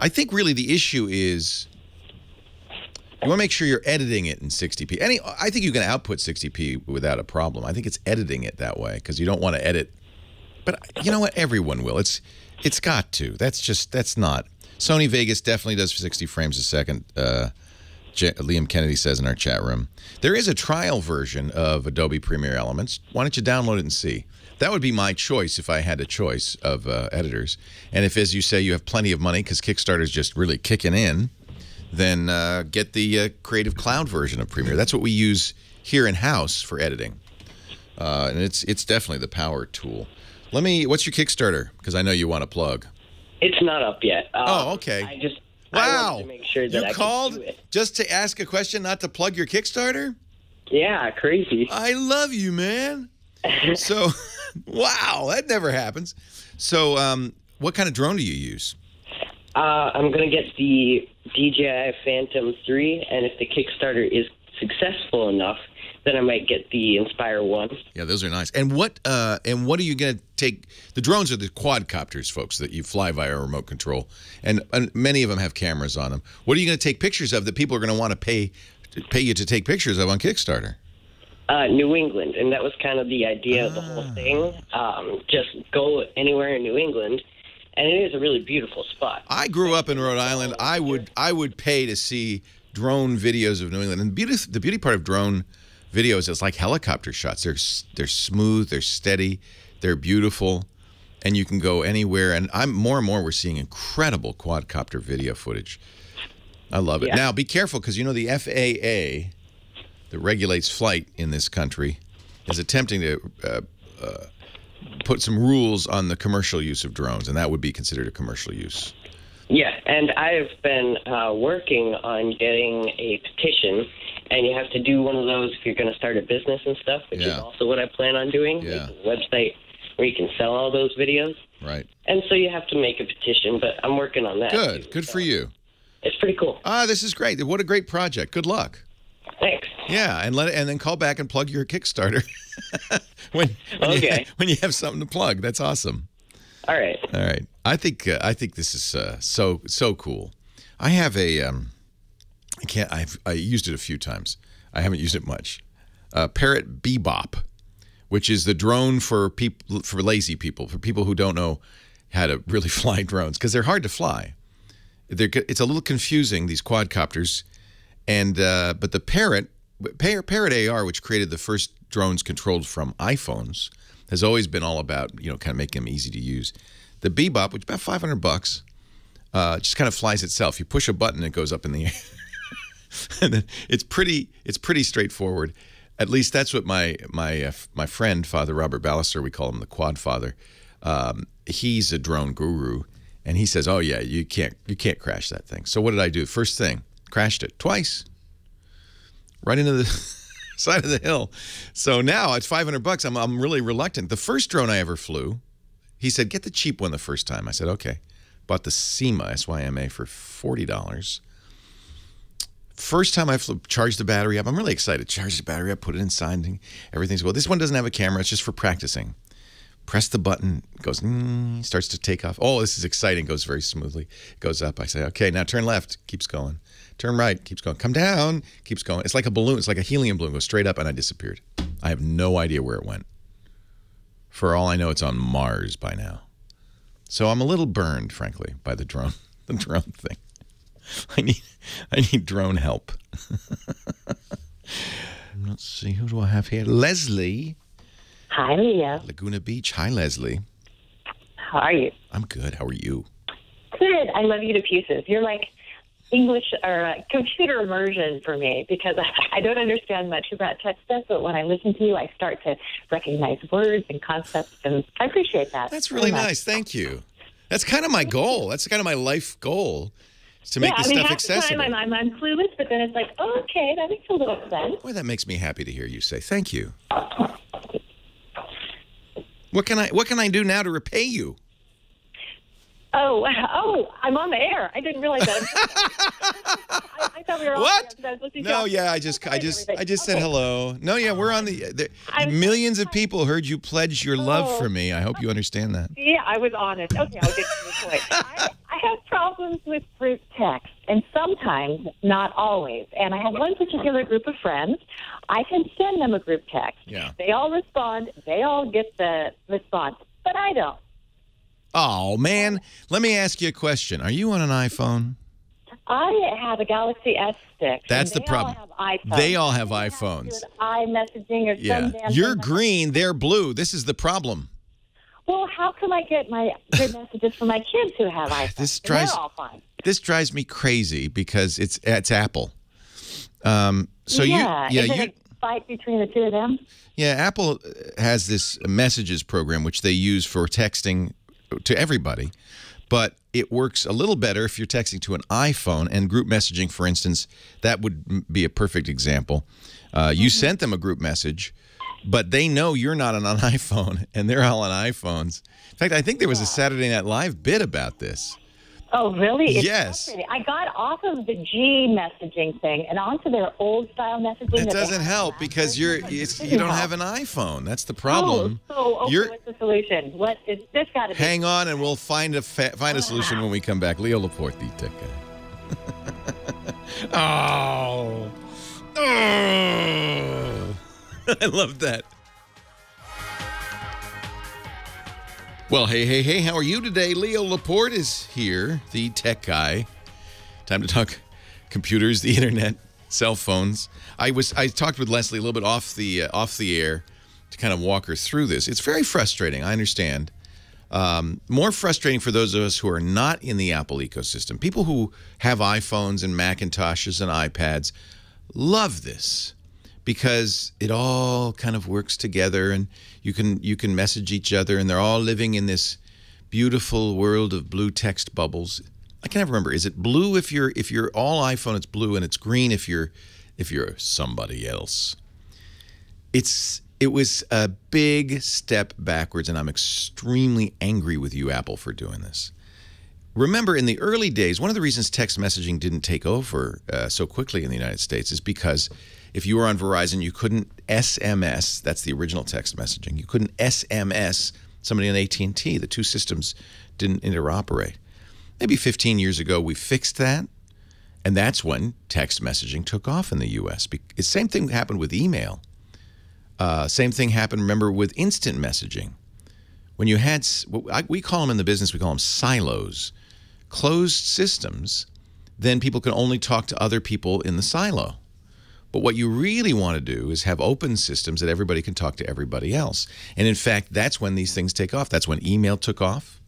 I think really the issue is you want to make sure you're editing it in 60p. I think you can output 60p without a problem. I think it's editing it that way because you don't want to edit. But you know what? Everyone will. It's got to. That's not. Sony Vegas definitely does 60 frames a second. Liam Kennedy says in our chat room. There is a trial version of Adobe Premiere Elements. Why don't you download it and see? That would be my choice if I had a choice of editors. And if, as you say, you have plenty of money because Kickstarter's just really kicking in, then get the Creative Cloud version of Premiere. That's what we use here in-house for editing. And it's definitely the power tool. What's your Kickstarter? Because I know you want to plug. It's not up yet. Okay. I wanted to make sure that you called just to ask a question, not to plug your Kickstarter? Yeah, crazy. I love you, man. So, wow, that never happens. So, what kind of drone do you use? I'm going to get the DJI Phantom 3, and if the Kickstarter is successful enough, then I might get the Inspire 1. Yeah, those are nice. And what are you going to take? The drones are the quadcopters, folks, that you fly via remote control, and many of them have cameras on them. What are you going to take pictures of that people are going to want to pay you to take pictures of on Kickstarter? New England, and that was kind of the idea of the whole thing. Just go anywhere in New England, and it is a really beautiful spot. I grew up in Rhode Island. I would pay to see drone videos of New England. And the beauty part of drone videos is like helicopter shots. They're smooth, they're steady, they're beautiful, and you can go anywhere. And more and more we're seeing incredible quadcopter video footage. I love it. Yeah. Now be careful because you know the FAA that regulates flight in this country is attempting to put some rules on the commercial use of drones, and that would be considered a commercial use. Yeah, and I've been working on getting a petition, and you have to do one of those if you're going to start a business and stuff, which is also what I plan on doing. Yeah. Make a website where you can sell all those videos. Right. And so you have to make a petition, but I'm working on that. Good. Good for you. It's pretty cool. This is great. What a great project. Good luck. Thanks. Yeah, and then call back and plug your Kickstarter when you have something to plug. That's awesome. All right. All right. I think this is so cool. I have a I used it a few times. I haven't used it much. Parrot Bebop, which is the drone for lazy people, for people who don't know how to really fly drones because they're hard to fly. It's a little confusing, these quadcopters. And but the Parrot AR, which created the first drones controlled from iPhones, has always been all about kind of making them easy to use. The Bebop, which is about $500, just kind of flies itself. You push a button, it goes up in the air. And then it's pretty straightforward. At least that's what my friend, Father Robert Ballister, we call him the Quad Father. He's a drone guru, and he says, "Oh yeah, you can't crash that thing." So what did I do? First thing, crashed it twice, right into the side of the hill. So now it's $500. I'm really reluctant. The first drone I ever flew, he said, "Get the cheap one the first time." I said, "Okay." Bought the SYMA, S-Y-M-A, for $40. First time I flew, charged the battery up. I'm really excited. Charged the battery up, put it inside, and everything's well. This one doesn't have a camera. It's just for practicing. Press the button. It goes, starts to take off. Oh, this is exciting. Goes very smoothly. Goes up. I say, okay, now turn left. Keeps going. Turn right. Keeps going. Come down. Keeps going. It's like a balloon. It's like a helium balloon. Goes straight up, and I disappeared. I have no idea where it went. For all I know, it's on Mars by now. So I'm a little burned, frankly, by the drone thing. I need drone help. Let's see, who do I have here? Leslie. Hi, Leo. Laguna Beach. Hi, Leslie. How are you? I'm good. How are you? Good. I love you to pieces. You're like English or computer immersion for me because I don't understand much about tech stuff, but when I listen to you, I start to recognize words and concepts, and I appreciate that. That's really nice. Thank you. That's kind of my goal. That's kind of my life goal. To make this stuff accessible. Half the time I'm clueless, but then it's like, oh, okay, that makes a little sense. Boy, that makes me happy to hear you say thank you. What can I do now to repay you? Oh, I'm on the air. I didn't realize that. I thought we were what? On the air. No, yeah, I just said hello. No, yeah, we're on the millions of people heard you pledge your love for me. I hope you understand that. Yeah, I was honest. Okay, I'll get to the point. I have problems with group text, and sometimes, not always. And I have one particular group of friends. I can send them a group text. Yeah. They all respond. They all get the response, but I don't. Oh, man. Let me ask you a question. Are you on an iPhone? I have a Galaxy S6. That's the problem. They all have iPhones. iMessaging or some damn You're thing. green. They're blue. This is the problem. Well, how can I get my good messages from my kids who have iPhones? They're all fine. This drives me crazy because it's Apple. So is it a fight between the two of them? Yeah, Apple has this messages program which they use for texting to everybody, but it works a little better if you're texting to an iPhone, and group messaging, for instance, that would be a perfect example. You sent them a group message, but they know you're not on an iPhone, and they're all on iPhones. In fact, I think there was a Saturday Night Live bit about this. Oh, really? It's yes. fascinating. I got off of the G messaging thing and onto their old style messaging. It doesn't help because you don't have an iPhone. That's the problem. What's the solution? What is this got to be? Hang on, and we'll find a solution when we come back. Leo Laporte, the tech guy. Oh. I love that. Well, hey, how are you today? Leo Laporte is here, the tech guy. Time to talk computers, the internet, cell phones. I talked with Leslie a little bit off the air to kind of walk her through this. It's very frustrating, I understand. More frustrating for those of us who are not in the Apple ecosystem. People who have iPhones and Macintoshes and iPads love this because it all kind of works together, and you can message each other, and they're all living in this beautiful world of blue text bubbles. I can never remember. Is it blue if you're all iPhone? It's blue, and it's green if you're somebody else. It was a big step backwards, and I'm extremely angry with you, Apple, for doing this. Remember, in the early days, one of the reasons text messaging didn't take over so quickly in the United States is because if you were on Verizon, you couldn't SMS. That's the original text messaging. You couldn't SMS somebody on AT&T. The two systems didn't interoperate. Maybe 15 years ago, we fixed that, and that's when text messaging took off in the U.S. The same thing happened with email. Same thing happened, remember, with instant messaging. When you had, we call them in the business, we call them silos. Closed systems, then people can only talk to other people in the silo. But what you really want to do is have open systems that everybody can talk to everybody else. And in fact, that's when these things take off. That's when email took off.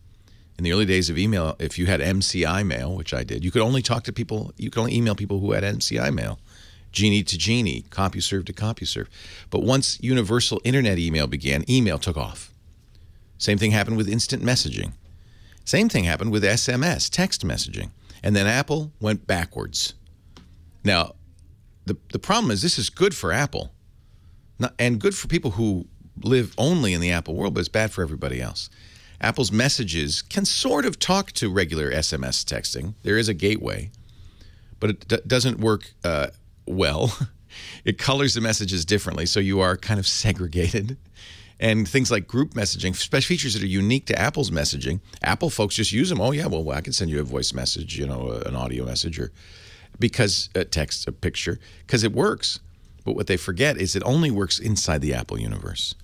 In the early days of email, if you had MCI mail, which I did, you could only talk to people, you could only email people who had MCI mail. Genie to Genie, CompuServe to CompuServe. But once universal internet email began, email took off. Same thing happened with instant messaging. Same thing happened with SMS, text messaging. And then Apple went backwards. Now, the problem is this is good for Apple and good for people who live only in the Apple world, but it's bad for everybody else. Apple's messages can sort of talk to regular SMS texting. There is a gateway, but it doesn't work well. It colors the messages differently, so you are kind of segregated. And things like group messaging, special features that are unique to Apple's messaging, Apple folks just use them. Oh, yeah, well, I can send you a voice message, an audio message, or because text, a picture, because it works. But what they forget is it only works inside the Apple universe.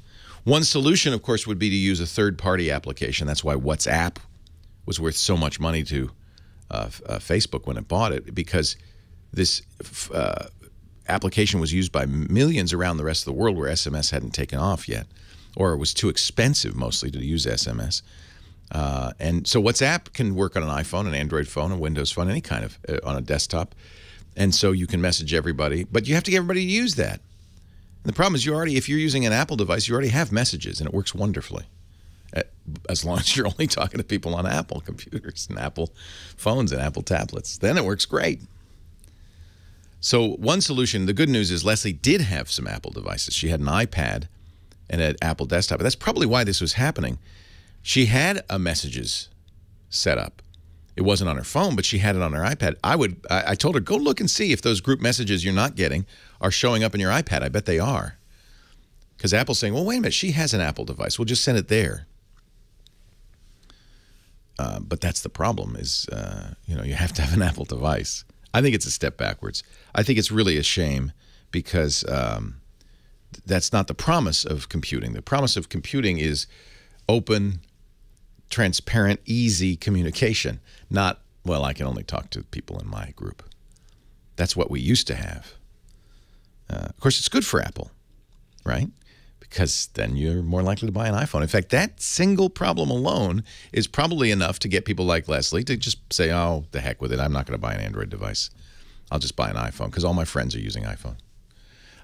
One solution, of course, would be to use a third-party application. That's why WhatsApp was worth so much money to Facebook when it bought it, because this application was used by millions around the rest of the world where SMS hadn't taken off yet, or it was too expensive mostly to use SMS. And so WhatsApp can work on an iPhone, an Android phone, a Windows phone, any kind of on a desktop. And so you can message everybody, but you have to get everybody to use that. And the problem is if you're using an Apple device, you already have messages, and it works wonderfully. As long as you're only talking to people on Apple computers and Apple phones and Apple tablets, then it works great. So one solution, the good news is Leslie did have some Apple devices. She had an iPad and an Apple desktop. That's probably why this was happening. She had a messages set up. It wasn't on her phone, but she had it on her iPad. I told her, go look and see if those group messages you're not getting are showing up in your iPad. I bet they are. Because Apple's saying, well, wait a minute, she has an Apple device. We'll just send it there. But that's the problem is, you have to have an Apple device. I think it's a step backwards. I think it's really a shame because that's not the promise of computing. The promise of computing is open, transparent, easy communication, not, well, I can only talk to people in my group. That's what we used to have. Of course, it's good for Apple, right? Because then you're more likely to buy an iPhone. In fact, that single problem alone is probably enough to get people like Leslie to just say, oh, the heck with it. I'm not going to buy an Android device. I'll just buy an iPhone because all my friends are using iPhone.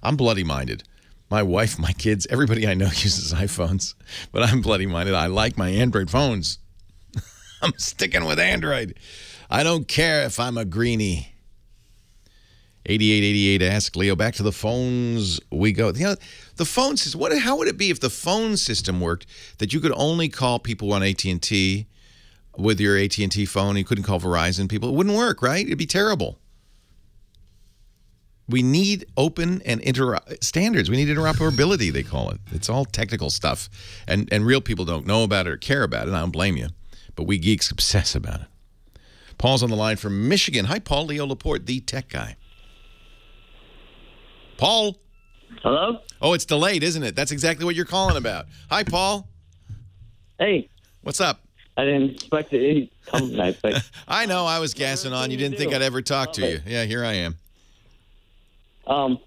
I'm bloody-minded. My wife, my kids, everybody I know uses iPhones, but I'm bloody-minded. I like my Android phones. I'm sticking with Android. I don't care if I'm a greenie. 8888 ask Leo. Back to the phones we go. The phone system. How would it be if the phone system worked that you could only call people on AT&T with your AT&T phone? You couldn't call Verizon people. It wouldn't work, right? It'd be terrible. We need open and standards. We need interoperability, they call it. It's all technical stuff. And real people don't know about it or care about it. I don't blame you. But we geeks obsess about it. Paul's on the line from Michigan. Hi, Paul. Leo Laporte, the tech guy. Paul? Hello? Oh, it's delayed, isn't it? That's exactly what you're calling about. Hi, Paul. Hey. What's up? I didn't expect it to come back. But I know. I was gassing on. You didn't think I'd ever talk to you. Yeah, here I am. I'm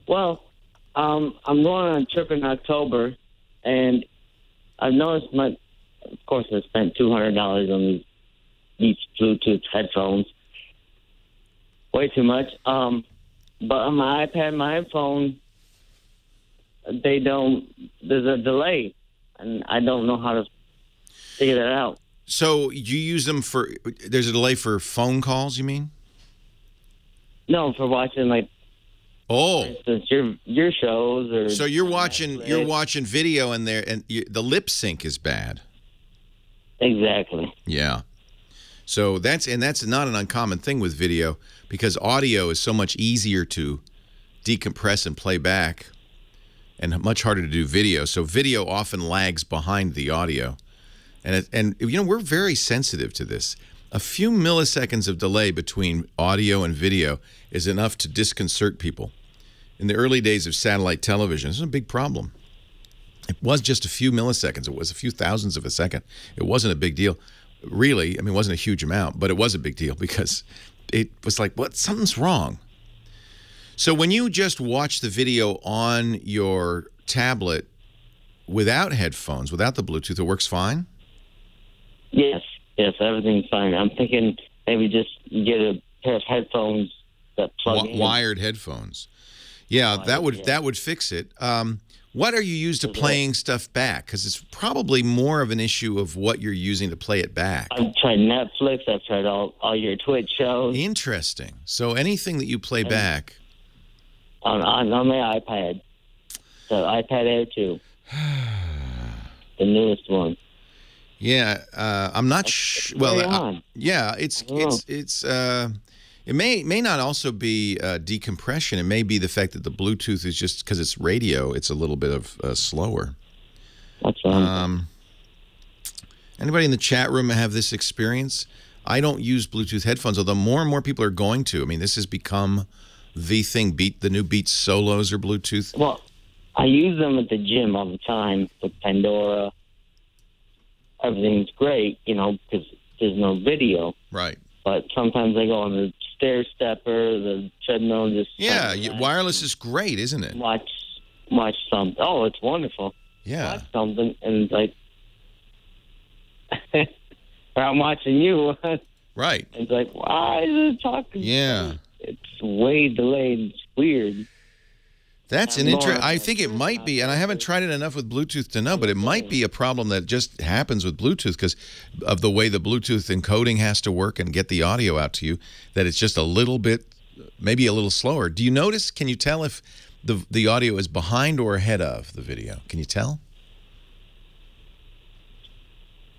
going on a trip in October, and I've noticed of course, I spent $200 on these Bluetooth headphones. Way too much. But on my iPad, my iPhone, there's a delay, and I don't know how to figure that out. So you use them there's a delay for phone calls, you mean? No, for watching, for instance, your shows. Or so you're watching video and the lip sync is bad. Exactly. Yeah. So that's not an uncommon thing with video because audio is so much easier to decompress and play back and much harder to do video. So video often lags behind the audio. And we're very sensitive to this. A few milliseconds of delay between audio and video is enough to disconcert people. In the early days of satellite television, this was a big problem. It was just a few milliseconds. It was a few thousandths of a second. It wasn't a big deal. Really, it wasn't a huge amount, but it was a big deal because it was like, what? Something's wrong. So when you just watch the video on your tablet without headphones, without the Bluetooth, it works fine? Yes, everything's fine. I'm thinking maybe just get a pair of headphones that plug in. Wired headphones. Yeah, that would fix it. What are you used to playing stuff back? Because it's probably more of an issue of what you're using to play it back. I've tried Netflix. I've tried all your Twitch shows. Interesting. So anything that you play back on my iPad, the iPad Air 2, the newest one. Yeah, I'm not sure. Well, yeah, it may not also be decompression. It may be the fact that the Bluetooth is just because it's radio. It's a little bit of slower. That's right. Anybody in the chat room have this experience? I don't use Bluetooth headphones, although more and more people are going to. I mean, this has become the thing. The new Beats Solos are Bluetooth. Well, I use them at the gym all the time with Pandora. Everything's great, because there's no video. Right. But sometimes I go on the stair stepper, the treadmill, just wireless is great, isn't it? Watch something. Oh, it's wonderful. Yeah. Watch something, and it's like, I'm watching you. Right. It's like, why is it talking? Yeah. It's way delayed. It's weird. That's an interesting. I think it might be, and I haven't tried it enough with Bluetooth to know, but it might be a problem that just happens with Bluetooth because of the way the Bluetooth encoding has to work and get the audio out to you, that it's just a little bit, maybe a little slower. Do you notice, can you tell if the audio is behind or ahead of the video? Can you tell?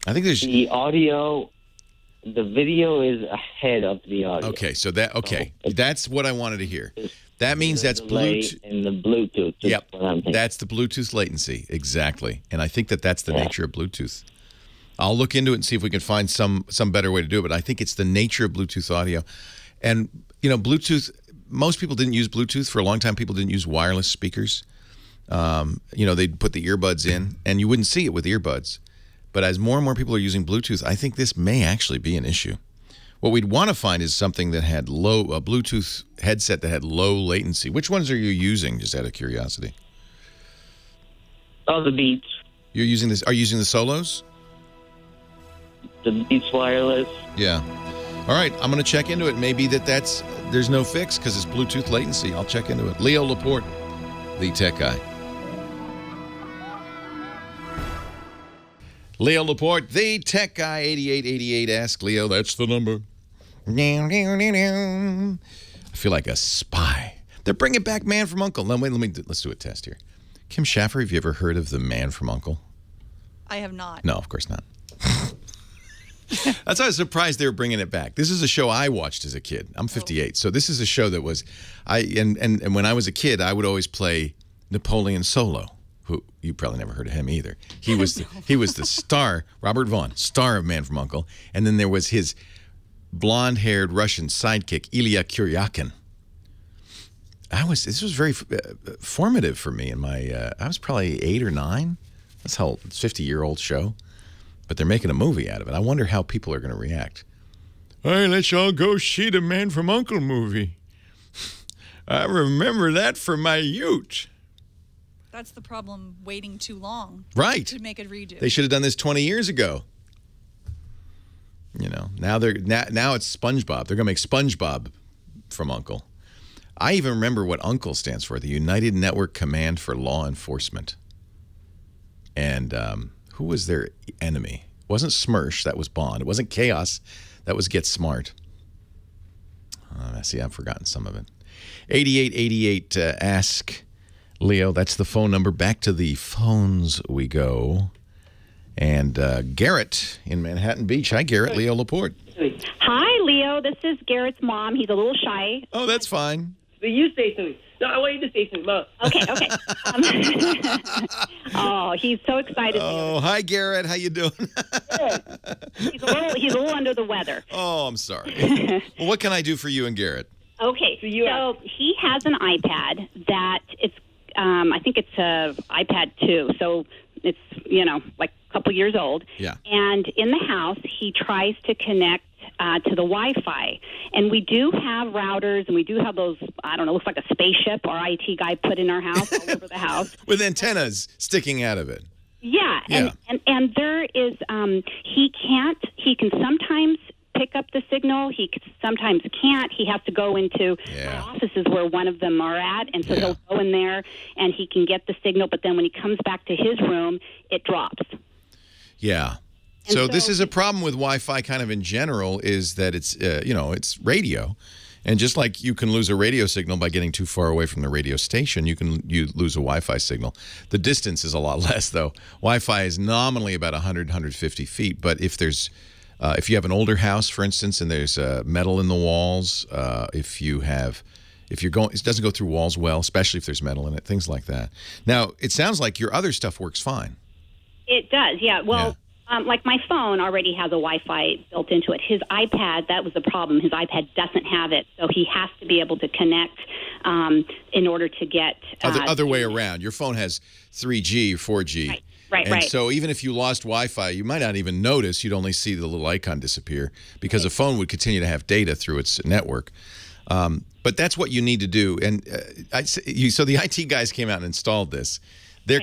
I think there's... The video is ahead of the audio. Okay, that's what I wanted to hear. That means that's Bluetooth. And the Bluetooth. Yep, that's the Bluetooth latency, exactly. And I think that's the nature of Bluetooth. I'll look into it and see if we can find some better way to do it, but I think it's the nature of Bluetooth audio. And, Bluetooth, most people didn't use Bluetooth. For a long time, people didn't use wireless speakers. They'd put the earbuds in, and you wouldn't see it with earbuds. But as more and more people are using Bluetooth, I think this may actually be an issue. What we'd want to find is something that had a Bluetooth headset that had low latency. Which ones are you using, just out of curiosity? Oh, the Beats. Are you using the Solos? The Beats wireless. Yeah. All right, I'm going to check into it. Maybe there's no fix because it's Bluetooth latency. I'll check into it. Leo Laporte, the tech guy. Leo Laporte, the tech guy, 8888. Ask Leo. That's the number. I feel like a spy. They're bringing back Man from U.N.C.L.E. No, wait, let's do a test here. Kim Schaffer, have you ever heard of the Man from U.N.C.L.E.? I have not. No, of course not. That's why I was surprised they were bringing it back. This is a show I watched as a kid. I'm 58, so this is a show that was and when I was a kid, I would always play Napoleon Solo. Who you probably never heard of him either. He was the star, Robert Vaughn, star of Man from U.N.C.L.E., and then there was his blonde-haired Russian sidekick, Ilya Kuryakin. This was very formative for me in my. I was probably 8 or 9. That's how it's a 50-year-old show, but they're making a movie out of it. I wonder how people are going to react. Hey, let's all go see the Man from U.N.C.L.E. movie. I remember that from my youth. That's the problem, waiting too long. Right. To make a redo. They should have done this 20 years ago. Now it's SpongeBob. They're going to make SpongeBob from U.N.C.L.E. I even remember what U.N.C.L.E. stands for, the United Network Command for Law Enforcement. And who was their enemy? It wasn't Smirsh, that was Bond. It wasn't Chaos, that was Get Smart. See, I've forgotten some of it. 8888, ask Leo, that's the phone number. Back to the phones we go. And Garrett in Manhattan Beach. Hi, Garrett. Leo Laporte. Hi, Leo. This is Garrett's mom. He's a little shy. Oh, that's fine. You say something. No, I want you to say something, Mom. Okay. Oh, he's so excited. Oh, hi, Garrett. How you doing? He's a little under the weather. Oh, I'm sorry. Well, what can I do for you and Garrett? Okay, so he has an iPad that it's, I think it's a iPad 2, so it's, like a couple years old. Yeah. And in the house, he tries to connect to the Wi-Fi. And we do have routers, and we do have those, I don't know, looks like a spaceship our IT guy put in our house, all over the house. With antennas sticking out of it. Yeah, Yeah. And there is he can sometimes pick up the signal. He sometimes can't. He has to go into the offices where one of them are at, and so he'll go in there and he can get the signal. But then when he comes back to his room, it drops. Yeah. So this is a problem with Wi-Fi kind of in general, is that it's, it's radio. And just like you can lose a radio signal by getting too far away from the radio station, you lose a Wi-Fi signal. The distance is a lot less, though. Wi-Fi is nominally about 100, 150 feet. But if there's, if you have an older house, for instance, and there's metal in the walls, it doesn't go through walls well, especially if there's metal in it, things like that. Now, it sounds like your other stuff works fine. It does, yeah. Well, like my phone already has a Wi-Fi built into it. His iPad, that was the problem. His iPad doesn't have it, so he has to be able to connect in order to get... other way around. Your phone has 3G, 4G. Right. So even if you lost Wi-Fi, you might not even notice. You'd only see the little icon disappear because the phone would continue to have data through its network. But that's what you need to do. And so the IT guys came out and installed this. They're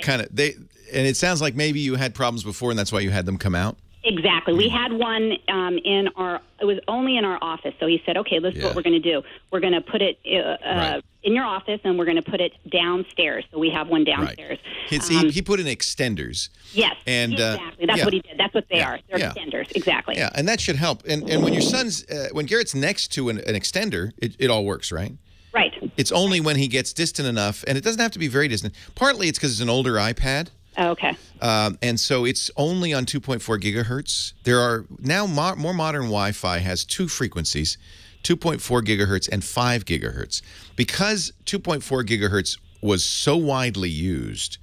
and it sounds like maybe you had problems before, and that's why you had them come out. Exactly. We had one it was only in our office. So he said, okay, this is what we're going to do. We're going to put it in your office, and we're going to put it downstairs. So we have one downstairs. Right. He put in extenders. Yes, and, exactly. That's what he did. That's what they are. They're extenders. Exactly. Yeah, and that should help. And when your son's, when Garrett's next to an extender, it all works, right? Right. It's only when he gets distant enough, and it doesn't have to be very distant. Partly it's because it's an older iPad. Oh, okay. And so it's only on 2.4 gigahertz. There are now more modern Wi-Fi has two frequencies, 2.4 gigahertz and 5 gigahertz. Because 2.4 gigahertz was so widely used,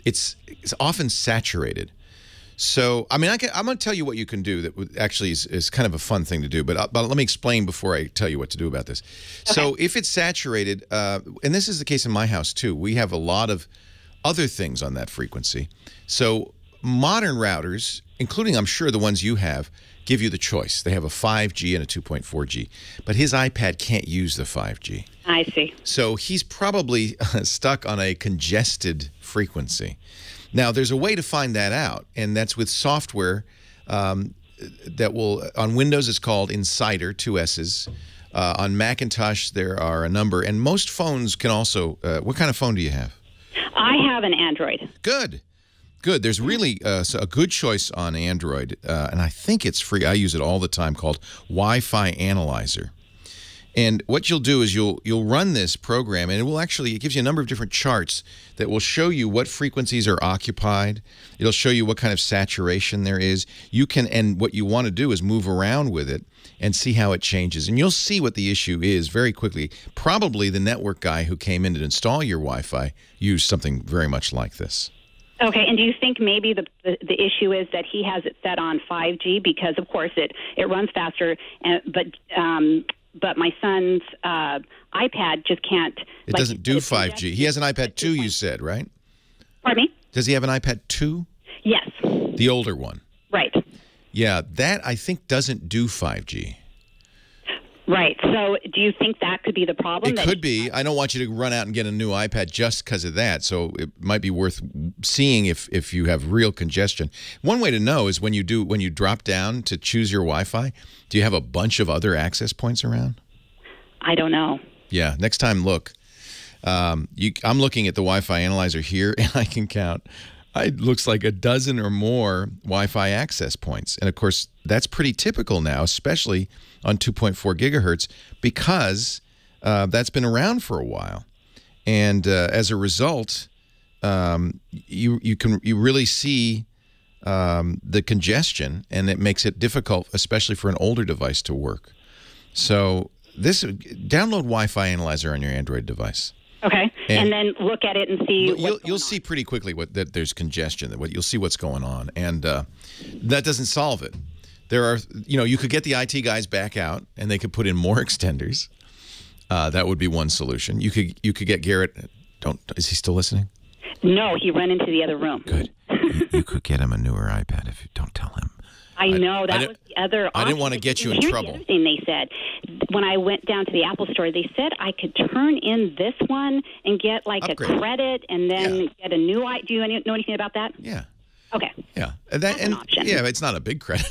it's often saturated. So, I mean, I'm going to tell you what you can do that actually is kind of a fun thing to do, but let me explain before I tell you what to do about this. Okay. So if it's saturated, and this is the case in my house too, we have a lot of other things on that frequency. So modern routers, including I'm sure the ones you have, give you the choice. They have a 5G and a 2.4G, but his iPad can't use the 5G. I see. So he's probably stuck on a congested frequency. Now, there's a way to find that out, and that's with software that will, on Windows, it's called Insider, 2 S's. On Macintosh, there are a number, and most phones can also, what kind of phone do you have? I have an Android. Good. There's really a good choice on Android, and I think it's free. I use it all the time, called Wi-Fi Analyzer. And what you'll do is you'll run this program, and it gives you a number of different charts that will show you what frequencies are occupied. It'll show you what kind of saturation there is. And what you want to do is move around with it and see how it changes. And you'll see what the issue is very quickly. Probably the network guy who came in to install your Wi-Fi used something very much like this. Okay, and do you think maybe the issue is that he has it set on 5G because, of course, it runs faster, but my son's iPad just can't. It doesn't do 5G. He has an iPad 2, you said, right? Pardon me? Does he have an iPad 2? Yes. The older one? Right. Yeah, that I think doesn't do 5G. Right. So do you think that could be the problem? It could be. I don't want you to run out and get a new iPad just because of that. So it might be worth seeing if you have real congestion. One way to know is when you drop down to choose your Wi-Fi, do you have a bunch of other access points around? I don't know. Yeah. Next time, look. I'm looking at the Wi-Fi analyzer here, and I can count. It looks like a dozen or more Wi-Fi access points. And, of course, that's pretty typical now, especially on 2.4 gigahertz, because that's been around for a while. And as a result, you really see the congestion, and it makes it difficult, especially for an older device, to work. So download Wi-Fi Analyzer on your Android device. Okay, and then look at it and see. You'll see pretty quickly that there's congestion. You'll see what's going on, and that doesn't solve it. There are, you could get the IT guys back out, and they could put in more extenders. That would be one solution. You could get Garrett. Is he still listening? No, he ran into the other room. Good. You could get him a newer iPad if you don't tell him. I know that was the other. I didn't want to get you in trouble. The other thing they said when I went down to the Apple store, they said I could turn in this one and get like a credit, and then get a new. Do you know anything about that? Yeah. Okay. Yeah, That's an option. yeah, it's not a big credit.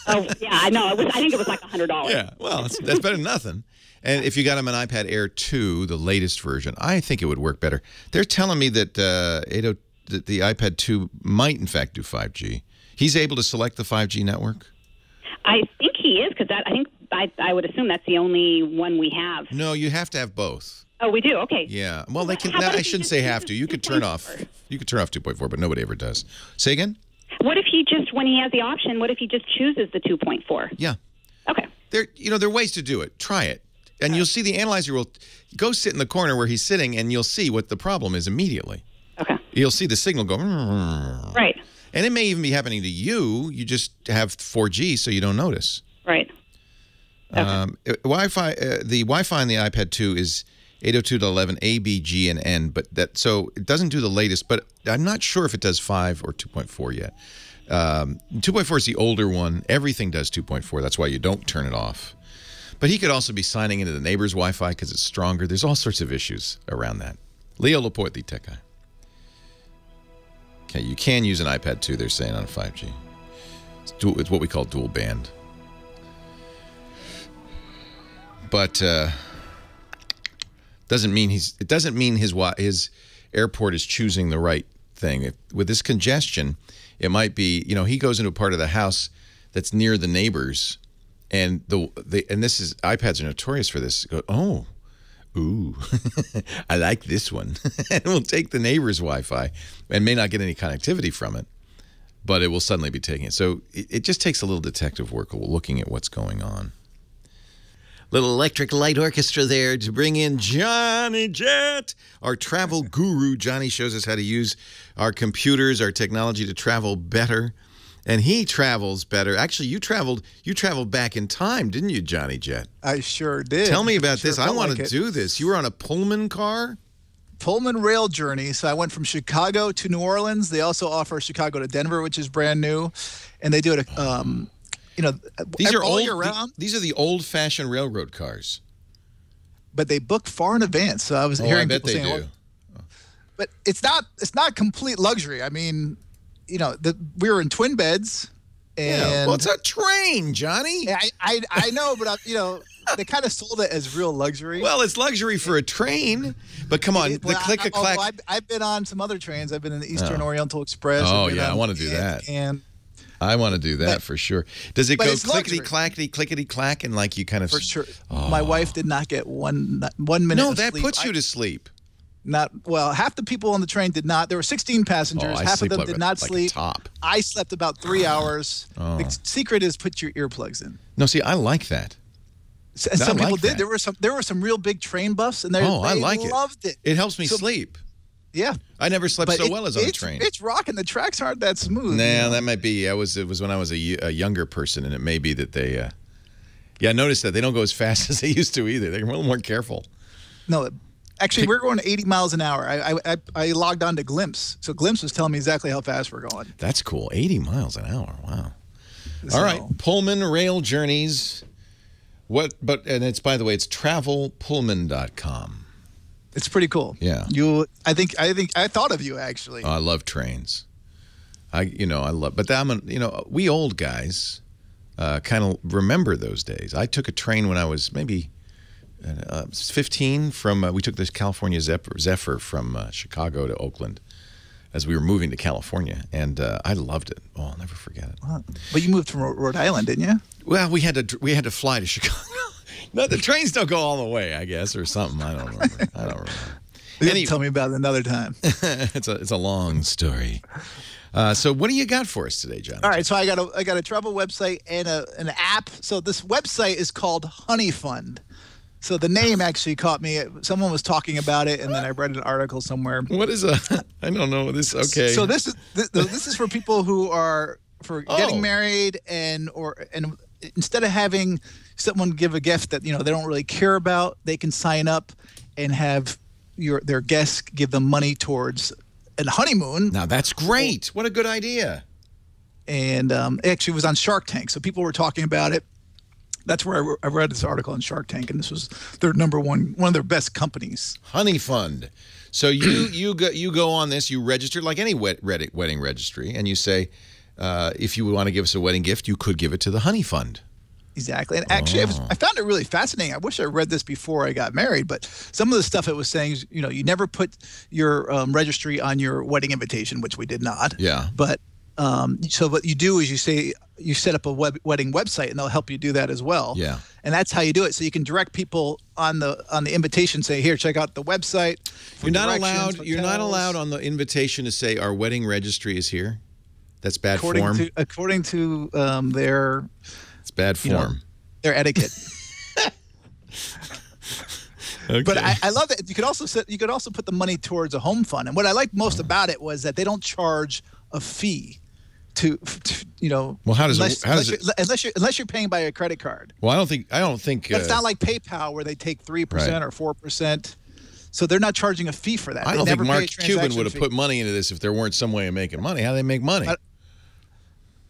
Oh, yeah, I know. I think it was like $100. Yeah, well, that's better than nothing. And if you got him an iPad Air 2, the latest version, I think it would work better. They're telling me that that the iPad 2 might, in fact, do 5G. He's able to select the 5G network? I think he is, because I would assume that's the only one we have. No, you have to have both. Oh, we do? Okay. Yeah. Well, they can. No, I shouldn't say have to. You could turn off. You could turn off 2.4, but nobody ever does. Say again? What if he just, when he has the option, what if he just chooses the 2.4? Yeah. Okay. There are ways to do it. Try it. And you'll see the analyzer will go sit in the corner where he's sitting, and you'll see what the problem is immediately. Okay. You'll see the signal go. Right. And it may even be happening to you. You just have 4G, so you don't notice. Right. Okay. Wi-Fi. The Wi-Fi on the iPad 2 is 802.11 A, B, G, and N, but so it doesn't do the latest. But I'm not sure if it does 5 or 2.4 yet. 2.4 is the older one. Everything does 2.4. That's why you don't turn it off. But he could also be signing into the neighbor's Wi-Fi because it's stronger. There's all sorts of issues around that. Leo Laporte, the tech guy. Okay, you can use an iPad 2, they're saying, on 5G. It's what we call dual band. But doesn't mean his airport is choosing the right thing. With this congestion, it might be, he goes into a part of the house that's near the neighbors, and this is, iPads are notorious for this. Go, ooh, I like this one. And we'll take the neighbor's Wi-Fi and may not get any connectivity from it, but it will suddenly be taking it. So it just takes a little detective work looking at what's going on. Little Electric Light Orchestra there to bring in Johnny Jet, our travel guru. Johnny shows us how to use our computers, our technology to travel better. And he travels better. Actually, you traveled back in time, didn't you, Johnny Jet? I sure did. Tell me about this. I want to do this. You were on a Pullman car? Pullman rail journey. So I went from Chicago to New Orleans. They also offer Chicago to Denver, which is brand new. And they do it, these are all old, year round. These are the old-fashioned railroad cars. But they book far in advance. So I was hearing I bet people they saying, do. But it's not complete luxury. I mean, we were in twin beds. And yeah, well, it's a train, Johnny. I know, but they kind of sold it as real luxury. Well, it's luxury for a train, but come on, the click-a-clack. I've been on some other trains. I've been in the Eastern Oriental Express. Oh, yeah, I want to do that. I want to do that for sure. Does it go clickety-clackety, clickety-clack, and like you kind of... For sure. Oh. My wife did not get one minute of sleep. No, that puts you to sleep. Half the people on the train did not. There were 16 passengers. Half of them did not sleep. I slept about 3 hours. The secret is put your earplugs in. No, see, I like that. And some people did. There were some real big train buffs, and they loved it. It helps me sleep. Yeah, I never slept so well as on a train. It's rocking. The tracks aren't that smooth. Nah, that might be. It was when I was a younger person, and it may be that they. I noticed that they don't go as fast as they used to either. They're a little more careful. No, actually, we're going 80 miles an hour. I logged on to Glimpse, so Glimpse was telling me exactly how fast we're going. That's cool. 80 miles an hour. Wow. All right, Pullman Rail Journeys. And it's, by the way, it's travelpullman.com. It's pretty cool. Yeah. I think I thought of you actually. I love trains. I love, but we old guys kind of remember those days. I took a train when I was maybe 15 we took this California Zephyr from Chicago to Oakland as we were moving to California, and I loved it. Oh, I'll never forget it. But you moved from Rhode Island, didn't you? Well, we had to fly to Chicago. No, the trains don't go all the way, I guess, or something. I don't remember. Tell me about it another time. It's a long story. So what do you got for us today, John? All right, so I got a travel website and an app. So this website is called Honey Fund. So the name actually caught me. Someone was talking about it, and then I read an article somewhere. What is I don't know. Okay. So this is for people who are getting married and instead of having someone give a gift that they don't really care about, they can sign up and have their guests give them money towards a honeymoon. Now that's great. What a good idea. And it actually was on Shark Tank, so people were talking about it. That's where I read this article in Shark Tank, and this was their one of their best companies. Honey Fund. So you go on this, you register like any wedding registry, and you say, if you want to give us a wedding gift, you could give it to the Honey Fund. Exactly. And actually, I found it really fascinating. I wish I read this before I got married, but some of the stuff it was saying is, you never put your registry on your wedding invitation, which we did not. Yeah. But so what you do is you set up a wedding website, and they'll help you do that as well. Yeah. And that's how you do it. So you can direct people on the invitation, say, here, check out the website. You're not allowed on the invitation to say our wedding registry is here. That's bad form. According to their... It's bad form. Their etiquette. Okay. But I love that you could also put the money towards a home fund. And what I liked most about it was that they don't charge a fee to Well, unless you're paying by a credit card. Well, I don't think. But it's not like PayPal where they take 3% or 4%. So they're not charging a fee for that. I don't think Mark Cuban would have put money into this if there weren't some way of making money. How do they make money?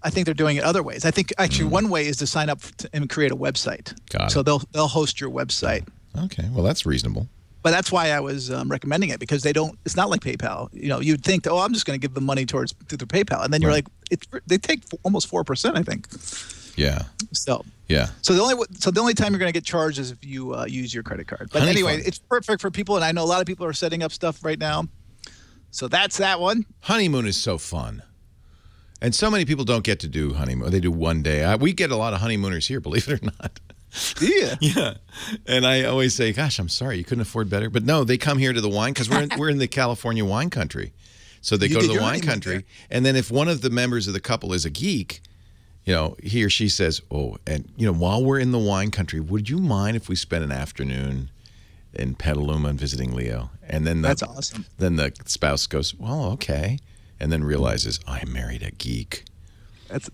I think they're doing it other ways. I think actually one way is to sign up and create a website. Got it. So they'll host your website. Okay, well that's reasonable. But that's why I was recommending it, because it's not like PayPal. You'd think, I'm just going to give the money through the PayPal, and then you're like, they take almost 4%, I think. Yeah. So. Yeah. So the only time you're going to get charged is if you use your credit card. But anyway, it's perfect for people, and I know a lot of people are setting up stuff right now. So that's that one. Honeymoon is so fun. And so many people don't get to do honeymoon. They do one day. We get a lot of honeymooners here, believe it or not. Yeah. Yeah. And I always say, gosh, I'm sorry, you couldn't afford better. But no, they come here to the wine, because we're in the California wine country. So they go to the wine country. And then if one of the members of the couple is a geek, he or she says, and while we're in the wine country, would you mind if we spent an afternoon in Petaluma and visiting Leo? And then that's awesome. Then the spouse goes, well, okay. And then realizes, I married a geek. It's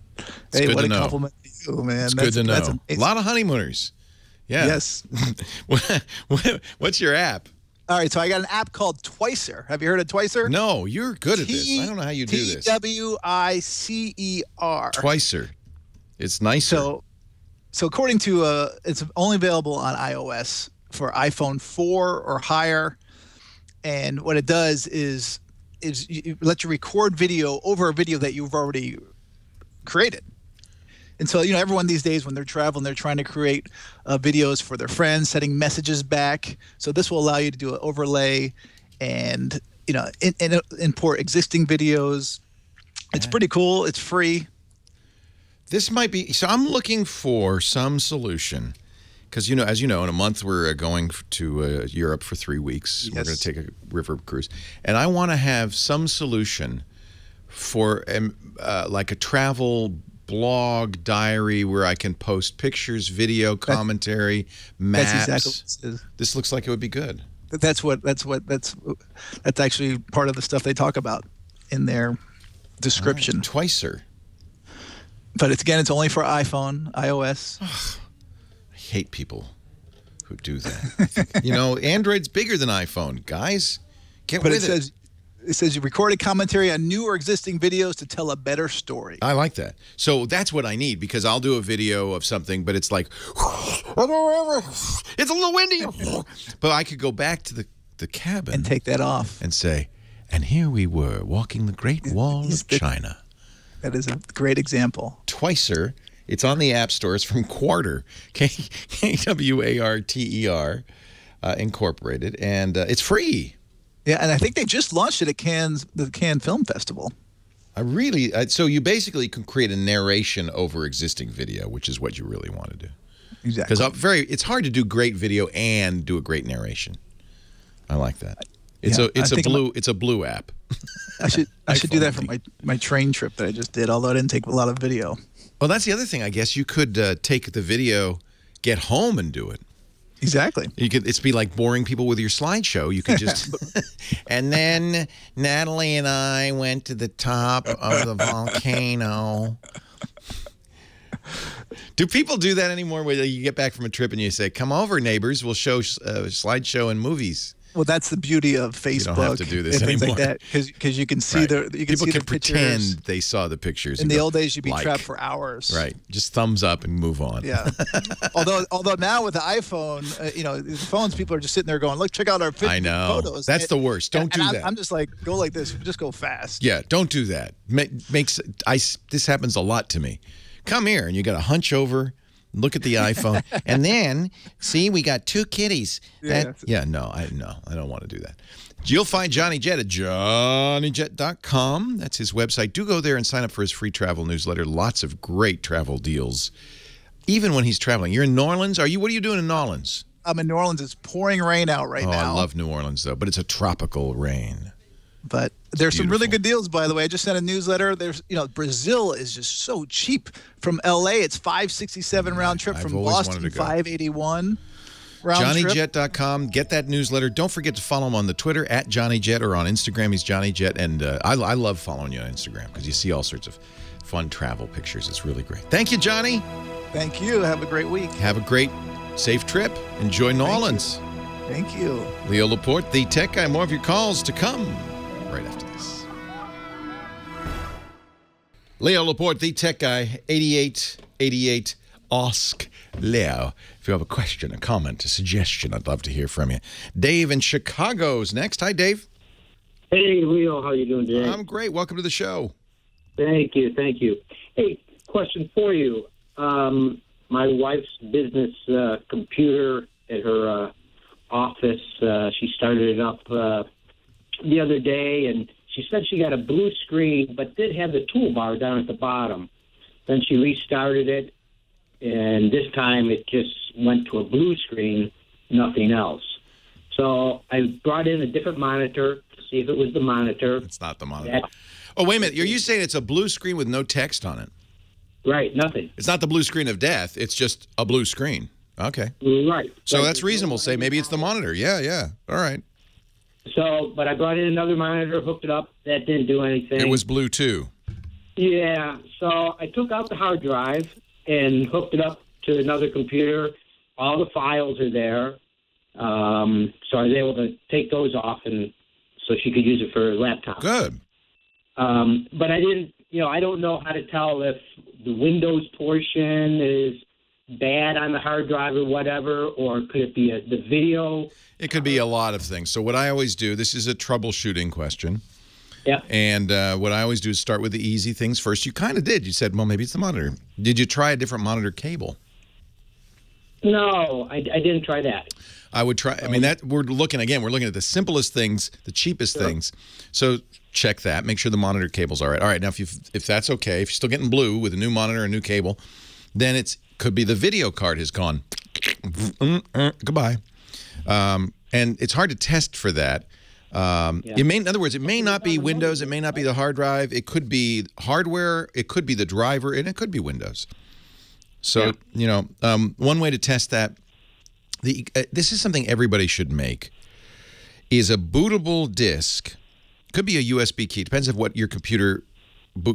good what to a know. compliment to you, man. It's good to know. A lot of honeymooners. Yeah. Yes. What's your app? All right, so I got an app called Twicer. Have you heard of Twicer? No, you're good at this. I don't know how you do this. Twicer. Twicer. It's nicer. So according to it's only available on iOS for iPhone 4 or higher, and what it does is it lets you record video over a video that you've already created. And so, everyone these days when they're traveling, they're trying to create videos for their friends, sending messages back. So this will allow you to do an overlay and, import existing videos. It's pretty cool. It's free. This might be, so I'm looking for some solution. Because, as you know, in a month we're going to Europe for 3 weeks. Yes. We're going to take a river cruise. And I want to have some solution for like a travel blog diary where I can post pictures, video, commentary, maps. That's exactly what this is. This looks like it would be good. That's actually part of the stuff they talk about in their description. Right. Twicer. But it's only for iPhone, iOS. I hate people who do that. Android's bigger than iPhone, guys. Get with it. It says you recorded commentary on new or existing videos to tell a better story. I like that. So that's what I need, because I'll do a video of something, but it's like, it's a little windy. But I could go back to the cabin. And take that off. And say, and here we were walking the Great Wall of China. That is a great example. Twicer. It's on the App Store. It's from Quarter, Kwarter, Incorporated, and it's free. Yeah, and I think they just launched it at the Cannes Film Festival. So you basically can create a narration over existing video, which is what you really want to do. Exactly. Because it's hard to do great video and do a great narration. I like that. It's a blue app. I should do that for my train trip that I just did, although I didn't take a lot of video. Well, that's the other thing. I guess you could take the video, get home, and do it. Exactly. It's be like boring people with your slideshow. You could just, and then Natalie and I went to the top of the volcano. Do people do that anymore? Where you get back from a trip and you say, "Come over, neighbors. We'll show slideshow and movies." Well, that's the beauty of Facebook. You don't have to do this and things anymore. like that because you can see Right. people can the pretend pictures. they saw the pictures. In and the go, old days, you'd be like. trapped for hours. Right. Just thumbs up and move on. Yeah. although now with the iPhone, the phones, people are just sitting there going, "Look, check out our I know. photos." That's the worst. Don't do that. I'm just like, go like this. Just go fast. Yeah, don't do that. This happens a lot to me. Come here, and you got to hunch over, look at the iPhone, and then see we got 2 kitties. No, I don't want to do that. You'll find Johnny Jet at johnnyjet.com. That's his website. Do go there and sign up for his free travel newsletter. Lots of great travel deals, even when he's traveling. You're in New Orleans. What are you doing in New Orleans? I'm in New Orleans. It's pouring rain out right now. I love New Orleans though, but it's a tropical rain. But there's some really good deals, by the way. I just sent a newsletter. There's, Brazil is just so cheap. From LA, it's $567 round trip. From Boston, $581 round trip. JohnnyJet.com. Get that newsletter. Don't forget to follow him on the Twitter at JohnnyJet, or on Instagram. He's JohnnyJet. And I love following you on Instagram because you see all sorts of fun travel pictures. It's really great. Thank you, Johnny. Thank you. Have a great week. Have a great, safe trip. Enjoy New Orleans. Thank you. Leo Laporte, the tech guy. More of your calls to come right after this. Leo Laporte, the tech guy, 8888 Ask Leo. If you have a question, a comment, a suggestion, I'd love to hear from you. Dave in Chicago's next. Hi, Dave. Hey, Leo. How you doing today? I'm great. Welcome to the show. Thank you. Thank you. Hey, question for you. My wife's business computer at her office, she started it up the other day, and she said she got a blue screen but did have the toolbar down at the bottom. Then she restarted it, and this time it just went to a blue screen, nothing else. So I brought in a different monitor to see if it was the monitor. It's not the monitor. Oh, wait a minute. Are you saying it's a blue screen with no text on it? Right, nothing. It's not the blue screen of death. It's just a blue screen. Okay. Right. So that's reasonable. Say maybe it's the monitor. Yeah. All right. So, but I brought in another monitor, hooked it up. That didn't do anything. It was blue too. Yeah. So I took out the hard drive and hooked it up to another computer. All the files are there. So I was able to take those off, and so she could use it for her laptop. Good. But I didn't, I don't know how to tell if the Windows portion is bad on the hard drive or whatever, or could it be the video? It could be a lot of things. So what I always do, this is a troubleshooting question. Yeah. And what I always do is start with the easy things first. You kind of did. You said, well, maybe it's the monitor. Did you try a different monitor cable? No, I didn't try that. I would try. I mean, we're looking at the simplest things, the cheapest things. So check that. Make sure the monitor cable's all right. All right. Now, if that's okay, if you're still getting blue with a new monitor, a new cable, then it could be the video card has gone. Goodbye. And it's hard to test for that. In other words, it may not be Windows. It may not be the hard drive. It could be hardware. It could be the driver, and it could be Windows. So, one way to test that, this is something everybody should make, is a bootable disk. Could be a USB key. Depends on what your computer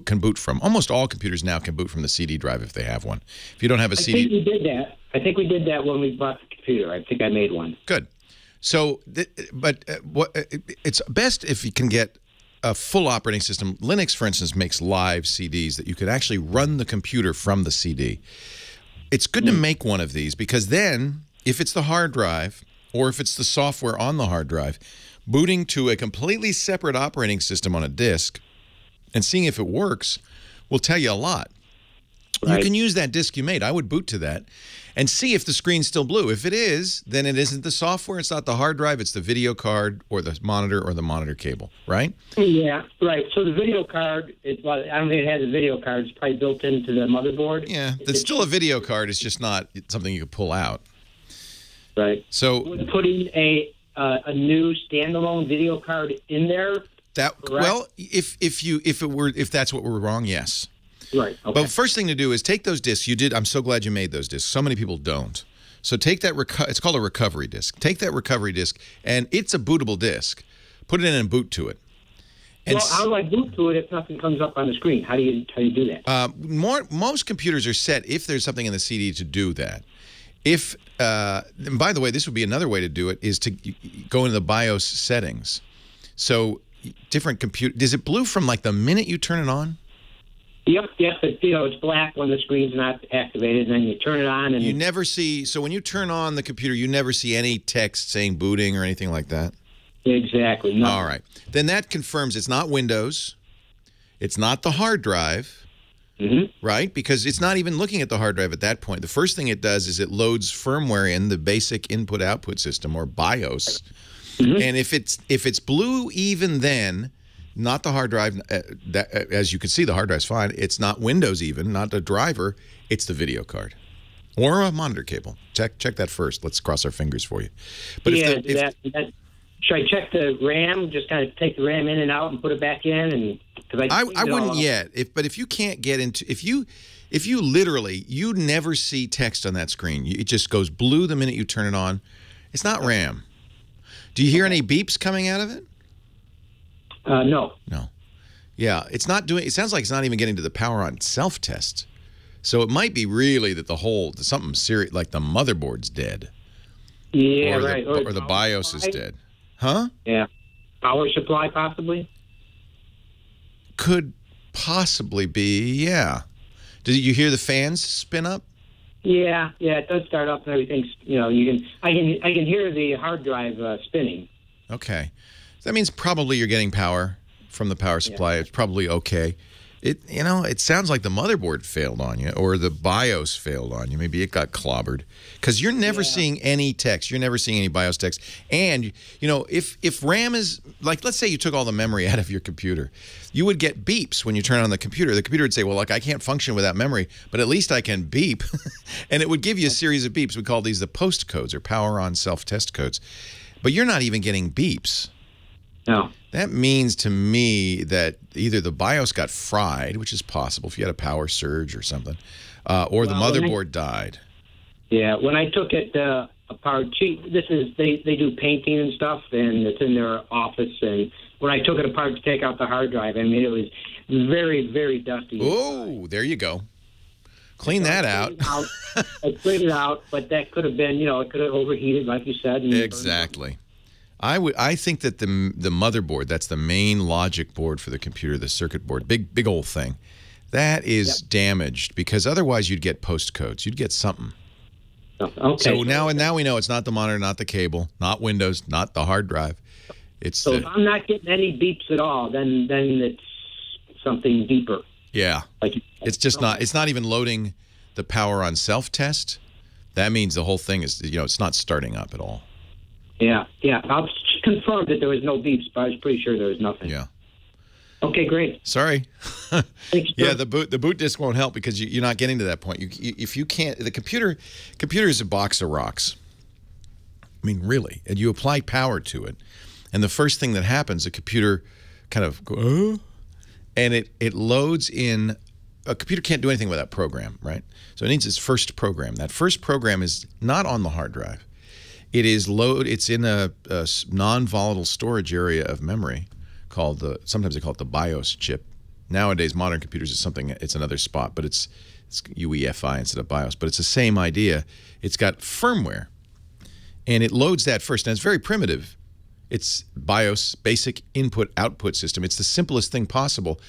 can boot from. Almost all computers now can boot from the CD drive if they have one. If you don't have a CD... I think we did that. I think we did that when we bought the computer. I think I made one. Good. So, it's best if you can get a full operating system. Linux, for instance, makes live CDs that you could actually run the computer from the CD. It's good to make one of these because then, if it's the hard drive or if it's the software on the hard drive, booting to a completely separate operating system on a disk and seeing if it works will tell you a lot. Right. You can use that disk you made. I would boot to that and see if the screen's still blue. If it is, then it isn't the software. It's not the hard drive. It's the video card or the monitor cable, right? Yeah, right. So the video card, I don't think it has a video card. It's probably built into the motherboard. Yeah, it's still a video card. It's just not something you could pull out. Right. So putting a new standalone video card in there. Well, if that's what we're wrong, yes. Right. Okay. But first thing to do is take those discs. I'm so glad you made those discs. So many people don't. So take that. It's called a recovery disk. Take that recovery disk, and it's a bootable disk. Put it in and boot to it. And how do I boot to it if nothing comes up on the screen? How do you do that? Most computers are set if there's something in the CD to do that. If, and by the way, this would be another way to do it, is to go into the BIOS settings. So different computer, is it blue from like the minute you turn it on? Yep. But, it's black when the screen's not activated, and then you turn it on. And you never see, so when you turn on the computer, you never see any text saying booting or anything like that? Exactly. No. All right. Then that confirms it's not Windows. It's not the hard drive. Right? Because it's not even looking at the hard drive at that point. The first thing it does is it loads firmware in the basic input-output system, or BIOS. And if it's blue even then, not the hard drive, as you can see, the hard drive's fine. It's not Windows even, not the driver. It's the video card or a monitor cable. Check that first. Let's cross our fingers for you. But should I check the RAM? Just kind of take the RAM in and out and put it back in, and I wouldn't yet. But if you can't get into, if you literally, you never see text on that screen. It just goes blue the minute you turn it on. It's not RAM. Do you hear any beeps coming out of it? No. No. Yeah, it's not doing. It sounds like it's not even getting to the power on self test. So it might be really that something serious, like the motherboard's dead. Yeah, right. Or the BIOS is dead. Huh? Yeah. Power supply, possibly? Could possibly be, yeah. Did you hear the fans spin up? Yeah, it does start up and everything's, I can hear the hard drive spinning. Okay. That means probably you're getting power from the power supply. Yeah. It's probably okay. It sounds like the motherboard failed on you, or the BIOS failed on you. Maybe it got clobbered, because you're never seeing any text. You're never seeing any BIOS text. And if RAM is, like, let's say you took all the memory out of your computer, you would get beeps when you turn on the computer. The computer would say, well, like, I can't function without memory, but at least I can beep, and it would give you a series of beeps. We call these the post codes, or power on self test codes. But you're not even getting beeps. No. That means to me that either the BIOS got fried, which is possible if you had a power surge or something, or the motherboard died. Yeah, when I took it apart, they do painting and stuff, and it's in their office. And when I took it apart to take out the hard drive, I mean, it was very, very dusty. Oh, there you go. Clean that out. I cleaned it out, but that could have been, it could have overheated, like you said. Exactly. I think that the motherboard, that's the main logic board for the computer, the circuit board, big old thing, that is damaged, because otherwise you'd get post codes. You'd get something. Okay. So now we know it's not the monitor, not the cable, not Windows, not the hard drive. So if I'm not getting any beeps at all, then it's something deeper. Yeah. It's just not. It's not even loading the power on self test. That means the whole thing is, it's not starting up at all. Yeah. I'll confirm that there was no beeps, but I was pretty sure there was nothing. Yeah. Okay, great. Sorry. Thanks, yeah, the boot disk won't help, because you're not getting to that point. If you can't, the computer is a box of rocks. I mean, really. And you apply power to it, and the first thing that happens, the computer kind of goes, and it loads in. A computer can't do anything without program, right? So it needs its first program. That first program is not on the hard drive. It's in a non-volatile storage area of memory called sometimes they call it the BIOS chip. Nowadays, modern computers it's another spot, but it's UEFI instead of BIOS. But it's the same idea. It's got firmware, and it loads that first. And it's very primitive. It's BIOS, basic input-output system. It's the simplest thing possible.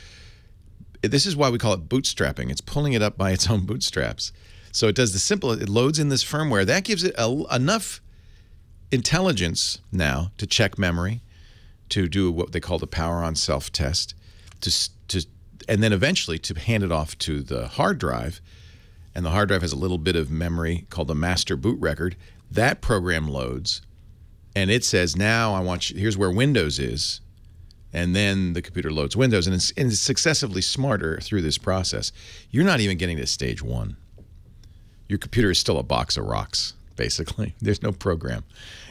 This is why we call it bootstrapping. It's pulling it up by its own bootstraps. So it does the simple. It loads in this firmware. That gives it enough intelligence now to check memory, to do what they call the power on self test, and then eventually to hand it off to the hard drive. And the hard drive has a little bit of memory called the master boot record. That program loads, and it says, now here's where Windows is. And then the computer loads Windows, and it's successively smarter through this process. You're not even getting to stage one. Your computer is still a box of rocks, basically. There's no program.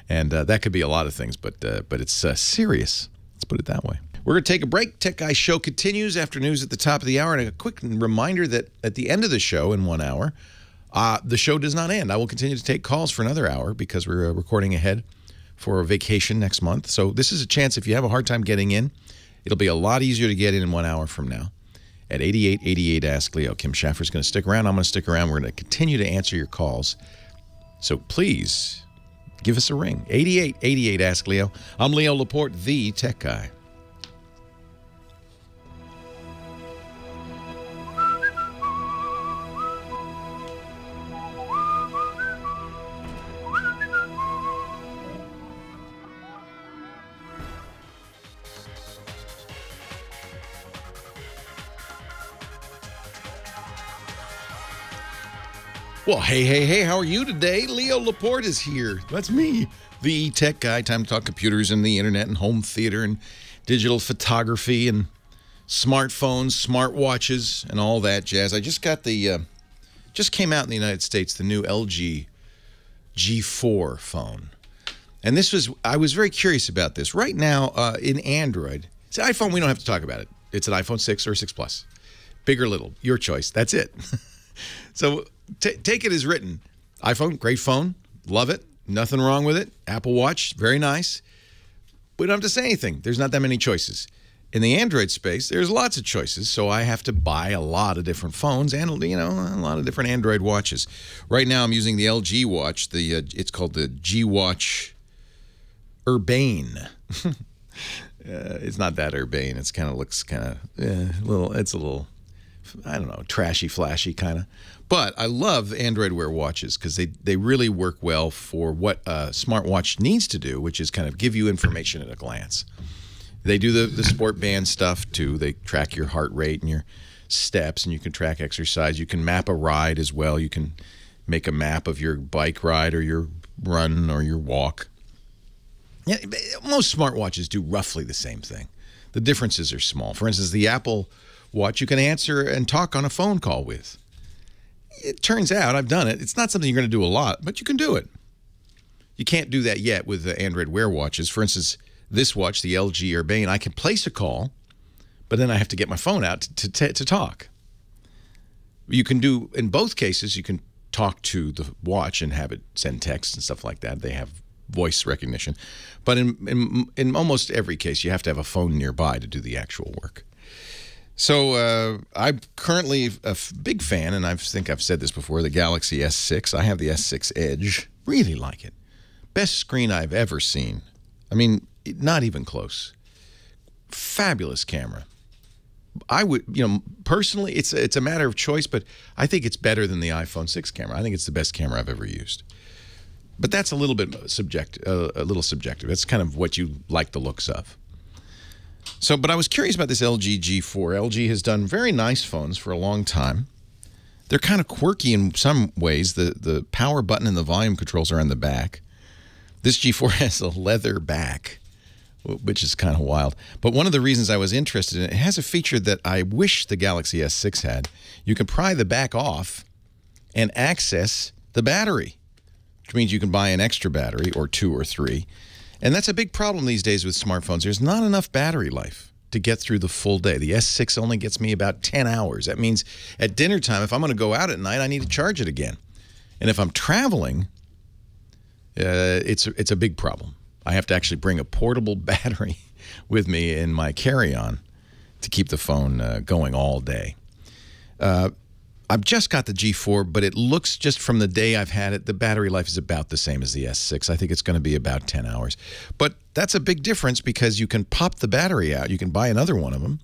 And that could be a lot of things, but it's serious. Let's put it that way. We're going to take a break. Tech Guy Show continues after news at the top of the hour. And a quick reminder that at the end of the show, in 1 hour, the show does not end. I will continue to take calls for another hour, because we're recording ahead for a vacation next month. So this is a chance, if you have a hard time getting in, it'll be a lot easier to get in 1 hour from now. At 8888 Ask Leo. Kim Schaffer's going to stick around. I'm going to stick around. We're going to continue to answer your calls. So please give us a ring. 8888 Ask Leo. I'm Leo Laporte, the tech guy. Well, hey, how are you today? Leo Laporte is here. That's me, the tech guy. Time to talk computers and the internet and home theater and digital photography and smartphones, smartwatches, and all that jazz. I just got just came out in the United States, the new LG G4 phone. And I was very curious about this. Right now, in Android, it's an iPhone, we don't have to talk about it. It's an iPhone 6 or 6 Plus. Big or little, your choice. That's it. So take it as written. iPhone, great phone. Love it. Nothing wrong with it. Apple Watch, very nice. We don't have to say anything. There's not that many choices. In the Android space, there's lots of choices, so I have to buy a lot of different phones and, a lot of different Android watches. Right now, I'm using the LG watch. It's called the G Watch Urbane. It's not that urbane. It's looks kind of it's a little, I don't know, trashy, flashy kind of. But I love Android Wear watches because they really work well for what a smartwatch needs to do, which is kind of give you information at a glance. They do the sport band stuff too. They track your heart rate and your steps, and you can track exercise. You can map a ride as well. You can make a map of your bike ride or your run or your walk. Yeah, most smartwatches do roughly the same thing. The differences are small. For instance, the Apple Watch you can answer and talk on a phone call with. It turns out, I've done it, it's not something you're going to do a lot, but you can do it. You can't do that yet with the Android Wear watches. For instance, this watch, the LG Urbane, I can place a call, but then I have to get my phone out to talk. You can do, in both cases, you can talk to the watch and have it send text and stuff like that. They have voice recognition. But in almost every case, you have to have a phone nearby to do the actual work. So I'm currently a big fan, and I think I've said this before, the Galaxy S6. I have the S6 Edge. Really like it. Best screen I've ever seen. I mean, not even close. Fabulous camera. I would, personally, it's a matter of choice, but I think it's better than the iPhone 6 camera. I think it's the best camera I've ever used. But that's a little bit subjective. That's kind of what you like the looks of. So, but I was curious about this LG G4. LG has done very nice phones for a long time. They're kind of quirky in some ways. The power button and the volume controls are on the back. This G4 has a leather back, which is kind of wild. But one of the reasons I was interested in it, it has a feature that I wish the Galaxy S6 had. You can pry the back off and access the battery, which means you can buy an extra battery or 2 or 3. And that's a big problem these days with smartphones. There's not enough battery life to get through the full day. The S6 only gets me about 10 hours. That means at dinner time, if I'm going to go out at night, I need to charge it again. And if I'm traveling, it's a big problem. I have to actually bring a portable battery with me in my carry-on to keep the phone going all day. I've just got the G4, but it looks, just from the day I've had it, the battery life is about the same as the S6. I think it's going to be about 10 hours. But that's a big difference because you can pop the battery out. You can buy another one of them,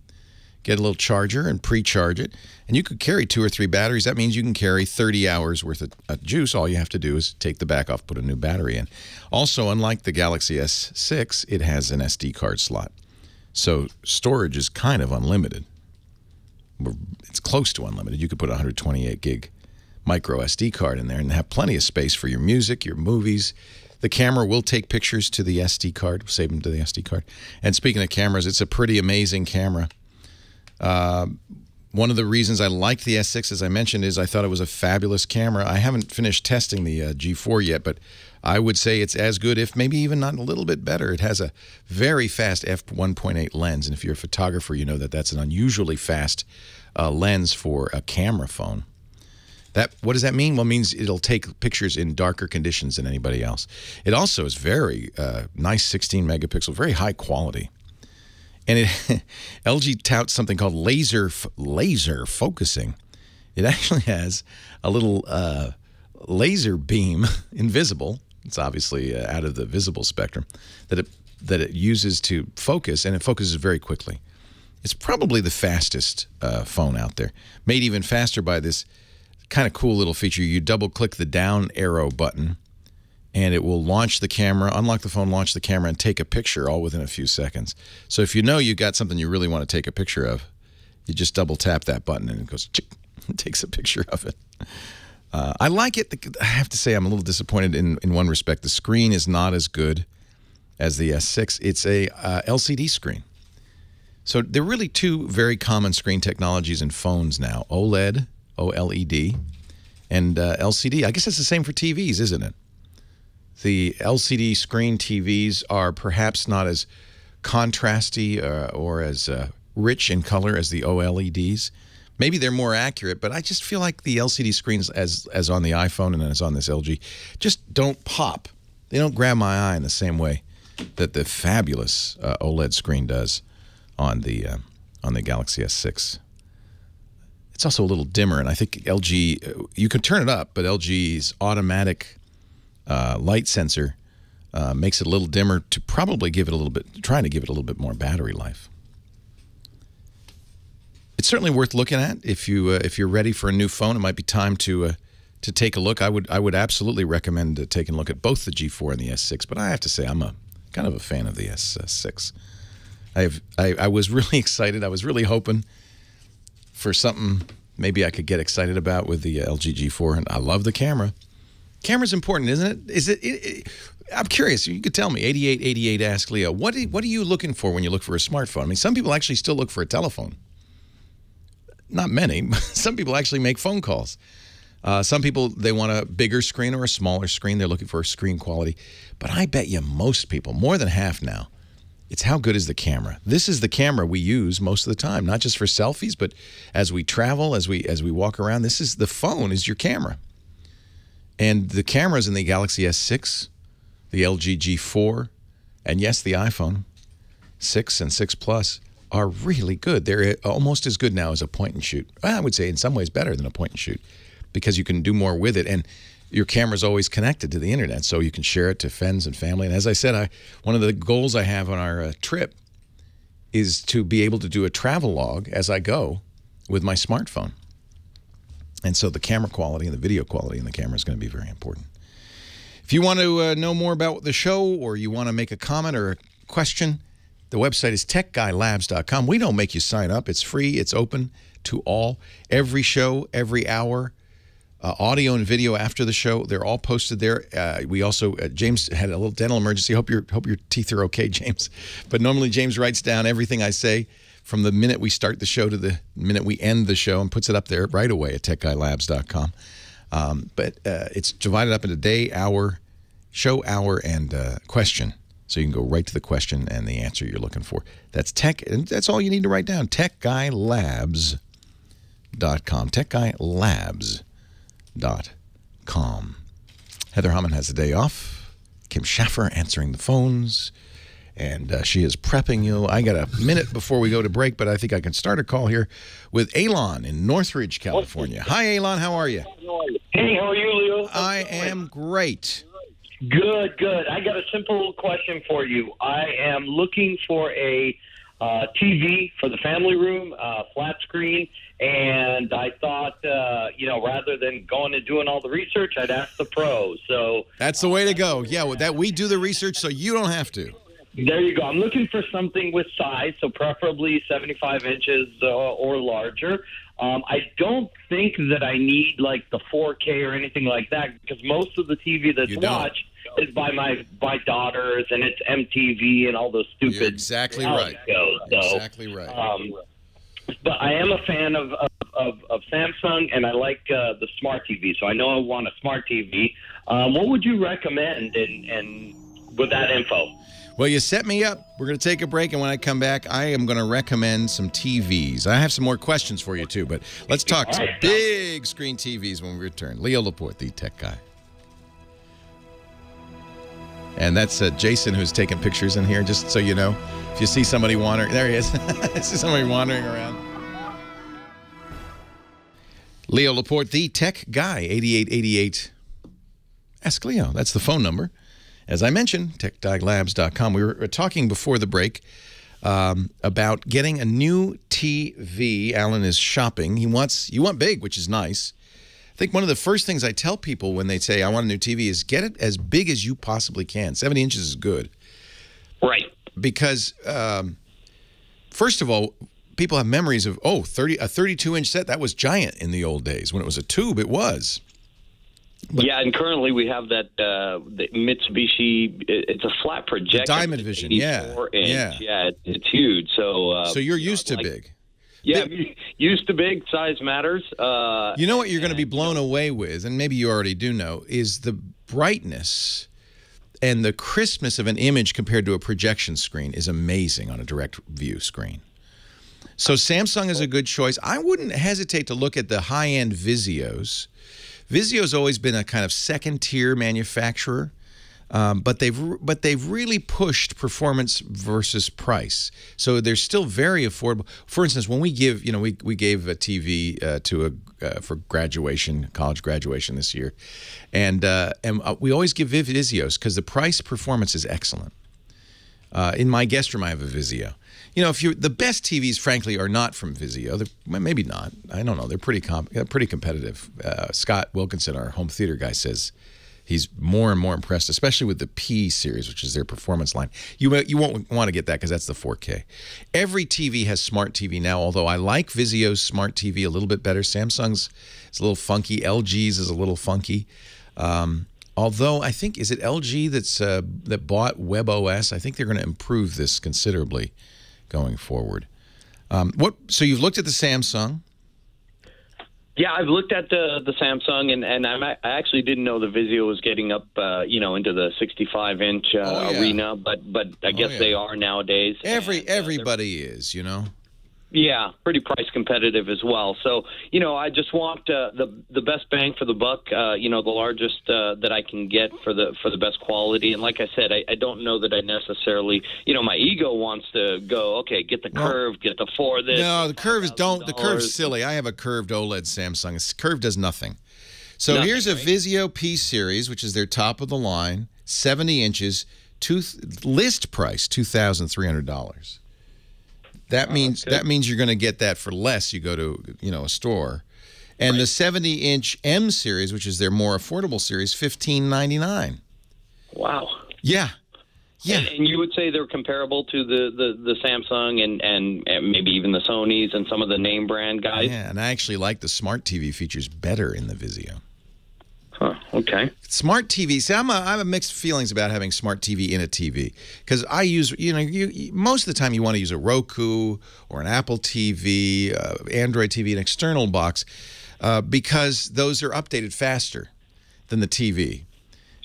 get a little charger and pre-charge it, and you could carry 2 or 3 batteries. That means you can carry 30 hours worth of juice. All you have to do is take the back off, put a new battery in. Also, unlike the Galaxy S6, it has an SD card slot. So storage is kind of unlimited. It's close to unlimited. You could put a 128 gig micro SD card in there and have plenty of space for your music, your movies. The camera will take pictures to the SD card, save them to the SD card. And speaking of cameras, it's a pretty amazing camera. One of the reasons I liked the S6, as I mentioned, is I thought it was a fabulous camera. I haven't finished testing the G4 yet, but I would say it's as good, if maybe even not a little bit better. It has a very fast f1.8 lens, and if you're a photographer, you know that that's an unusually fast lens for a camera phone. What does that mean? Well, it means it'll take pictures in darker conditions than anybody else. It also is very nice 16 megapixel, very high quality. And LG touts something called laser focusing. It actually has a little laser beam, invisible. It's obviously out of the visible spectrum that it uses to focus, and it focuses very quickly. It's probably the fastest phone out there. Made even faster by this kind of cool little feature. You double-click the down arrow button, and it will launch the camera, unlock the phone, launch the camera, and take a picture all within a few seconds. So if you know you got something you really want to take a picture of, you just double-tap that button, and it goes, chick, and takes a picture of it. I like it. I have to say I'm a little disappointed in one respect. The screen is not as good as the S6. It's a LCD screen. So there are really two very common screen technologies in phones now, OLED, OLED, and LCD. I guess it's the same for TVs, isn't it? The LCD screen TVs are perhaps not as contrasty or as rich in color as the OLEDs. Maybe they're more accurate, but I just feel like the LCD screens, as on the iPhone and as on this LG, just don't pop. They don't grab my eye in the same way that the fabulous OLED screen does on the Galaxy S6. It's also a little dimmer, and I think LG, you can turn it up, but LG's automatic light sensor makes it a little dimmer to probably give it a little bit, trying to give it a little bit more battery life. It's certainly worth looking at if you're ready for a new phone. It might be time to take a look. I would absolutely recommend taking a look at both the G4 and the S6. But I have to say I'm kind of a fan of the S6. I was really excited. I was really hoping for something maybe I could get excited about with the LG G4, and I love the camera. Camera's important, isn't it? I'm curious. You could tell me. 8888 Ask Leo. What are you looking for when you look for a smartphone? I mean, some people actually still look for a telephone. Not many. Some people actually make phone calls. Some people, they want a bigger screen or a smaller screen. They're looking for screen quality. But I bet you most people, more than half now, it's how good is the camera. This is the camera we use most of the time, not just for selfies, but as we travel, as we walk around. The phone is your camera. And the cameras in the Galaxy S6, the LG G4, and yes, the iPhone 6 and 6 Plus are really good. They're almost as good now as a point-and-shoot. Well, I would say in some ways better than a point-and-shoot because you can do more with it, and your camera's always connected to the internet, so you can share it to friends and family. And as I said, one of the goals I have on our trip is to be able to do a travel log as I go with my smartphone. And so the camera quality and the video quality in the camera is going to be very important. If you want to know more about the show, or you want to make a comment or a question, the website is techguylabs.com. We don't make you sign up. It's free. It's open to all. Every show, every hour, audio and video after the show, they're all posted there. We also, James had a little dental emergency. Hope your teeth are okay, James. But normally James writes down everything I say from the minute we start the show to the minute we end the show and puts it up there right away at techguylabs.com. But it's divided up into day, hour, show, hour, and question. So you can go right to the question and the answer you're looking for. That's tech, and that's all you need to write down. techguylabs.com. techguylabs.com. Heather Hammond has the day off. Kim Schaffer answering the phones. And she is prepping you. I got a minute before we go to break, but I think I can start a call here with Alon in Northridge, California. Hi, Alon. How are you? Hey, how are you, Leo? I am great. Good, good. I got a simple question for you. I am looking for a TV for the family room, flat screen, and I thought, rather than going and doing all the research, I'd ask the pros. So that's the way to go. Yeah, that we do the research so you don't have to. There you go. I'm looking for something with size, so preferably 75 inches or larger. I don't think that I need like the 4K or anything like that, because most of the TV that's watched is by my daughters, and it's MTV and all those stupid. You're exactly right. Shows. So, exactly right. But I am a fan of Samsung, and I like the smart TV. So I know I want a smart TV. What would you recommend? And with that info. Well, you set me up. We're going to take a break, and when I come back, I am going to recommend some TVs. I have some more questions for you, too, but let's talk some big screen TVs when we return. Leo Laporte, the tech guy. And that's Jason, who's taking pictures in here, just so you know. If you see somebody wandering, there he is. I see somebody wandering around. Leo Laporte, the tech guy, 8888 Ask Leo. That's the phone number. As I mentioned, techdiaglabs.com. We were talking before the break about getting a new TV. Alan is shopping. You want big, which is nice. I think one of the first things I tell people when they say, I want a new TV, is get it as big as you possibly can. 70 inches is good. Right. Because, first of all, people have memories of, a 32-inch set, that was giant in the old days. When it was a tube, it was. But yeah, and currently we have that the Mitsubishi. It's a flat projector. Diamond Vision, yeah. Yeah, it's huge. So you're used to big. Yeah, used to big. Size matters. You know what you're going to be blown away with, and maybe you already do know, is the brightness and the crispness of an image compared to a projection screen is amazing on a direct view screen. So Samsung is a good choice. I wouldn't hesitate to look at the high-end Vizios. Vizio's always been a kind of second-tier manufacturer, but they've really pushed performance versus price. So they're still very affordable. For instance, when we give, we gave a TV for graduation, college graduation this year, and we always give Vizios because the price performance is excellent. In my guest room, I have a Vizio. The best TVs, frankly, are not from Vizio. Maybe not. I don't know. They're pretty competitive. Scott Wilkinson, our home theater guy, says he's more and more impressed, especially with the P series, which is their performance line. You won't want to get that because that's the 4K. Every TV has smart TV now, although I like Vizio's smart TV a little bit better. Samsung's is a little funky. LG's is a little funky. Although I think, is it LG that bought WebOS? I think they're going to improve this considerably going forward. So you've looked at the Samsung. Yeah, I've looked at the Samsung, and I actually didn't know the Vizio was getting up, into the 65-inch arena, but I guess they are nowadays. Everybody is, Yeah, pretty price competitive as well. So, I just want the best bang for the buck. The largest that I can get for the best quality. And like I said, I don't know that I necessarily, my ego wants to go, okay, get the curve, get the 4 this. No, the curve the curve's silly. I have a curved OLED Samsung. Curve does nothing. So here's a Vizio P series, which is their top of the line, 70 inches, list price $2,300. That means you're going to get that for less. You go to a store, and the 70-inch M series, which is their more affordable series, $1,599. Wow. Yeah. And you would say they're comparable to the Samsung and maybe even the Sonys and some of the name brand guys. Yeah, and I actually like the smart TV features better in the Vizio. Huh, okay. Smart TV. See, I have mixed feelings about having smart TV in a TV because I use, most of the time you want to use a Roku or an Apple TV, Android TV, an external box, because those are updated faster than the TV.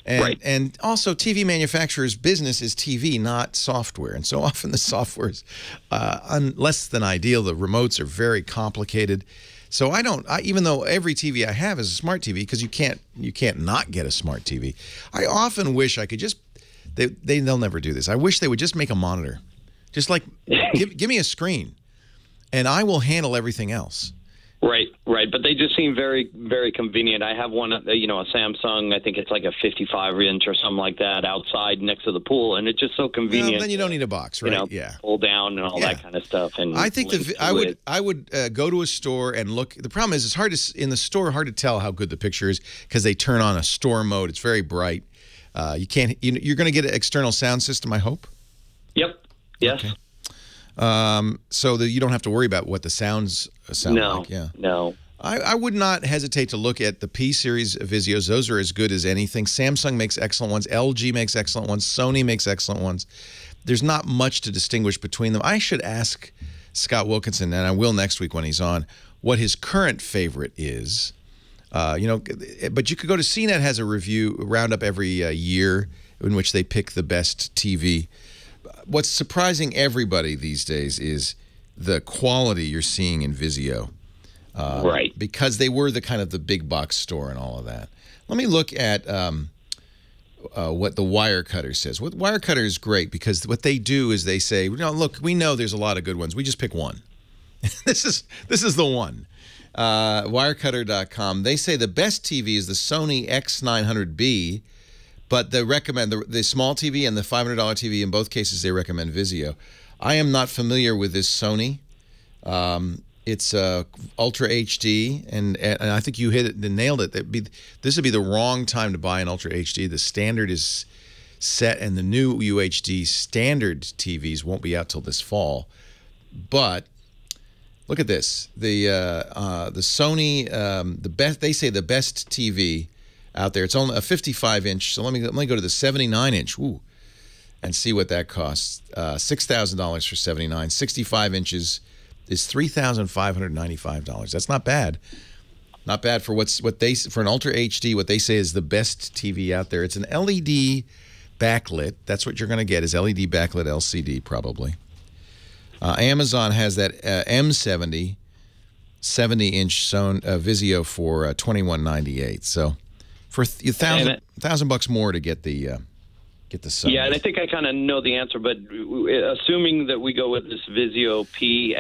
And also, TV manufacturers' business is TV, not software. And so often the software is less than ideal. The remotes are very complicated. So even though every TV I have is a smart TV, because you can't not get a smart TV, I often wish I could just, they'll never do this. I wish they would just make a monitor. Just like, give me a screen, and I will handle everything else. Right. But they just seem very, very convenient. I have one, a Samsung, I think it's like a 55-inch or something like that outside next to the pool, and it's just so convenient. Well, then you don't need a box, right? Pull down and all that kind of stuff. And I think I would go to a store and look. The problem is it's in the store hard to tell how good the picture is because they turn on a store mode. It's very bright. You can't. You're going to get an external sound system, I hope. Yep. Yes. Okay. So that you don't have to worry about what the sounds sound like. Yeah. No. I would not hesitate to look at the P series Vizios. Those are as good as anything. Samsung makes excellent ones. LG makes excellent ones. Sony makes excellent ones. There's not much to distinguish between them. I should ask Scott Wilkinson, and I will next week when he's on, what his current favorite is. But you could go to CNET has a roundup every year in which they pick the best TV. What's surprising everybody these days is the quality you're seeing in Vizio. Right. Because they were the big box store and all of that. Let me look at what the Wirecutter says. Wirecutter is great because what they do is they say, look, we know there's a lot of good ones. We just pick one. This is the one. Wirecutter.com. They say the best TV is the Sony X900B, but they recommend the small TV and the $500 TV. In both cases, they recommend Vizio. I am not familiar with this Sony. It's Ultra HD, and I think you hit it and nailed it. This would be the wrong time to buy an Ultra HD. The standard is set, and the new UHD standard TVs won't be out till this fall. But look at this. The Sony, the best. They say the best TV out there. It's only a 55-inch. So let me go to the 79-inch. Ooh, and see what that costs. $6,000 for 79. 65 inches is $3,595. That's not bad. Not bad for for an Ultra HD. What they say is the best TV out there. It's an LED backlit. That's what you're going to get, is LED backlit LCD probably. Amazon has that M70 70-inch Vizio for $21.98. So for $1,000 more to get the Sony. Yeah, and I think I kind of know the answer, but assuming that we go with this Vizio P,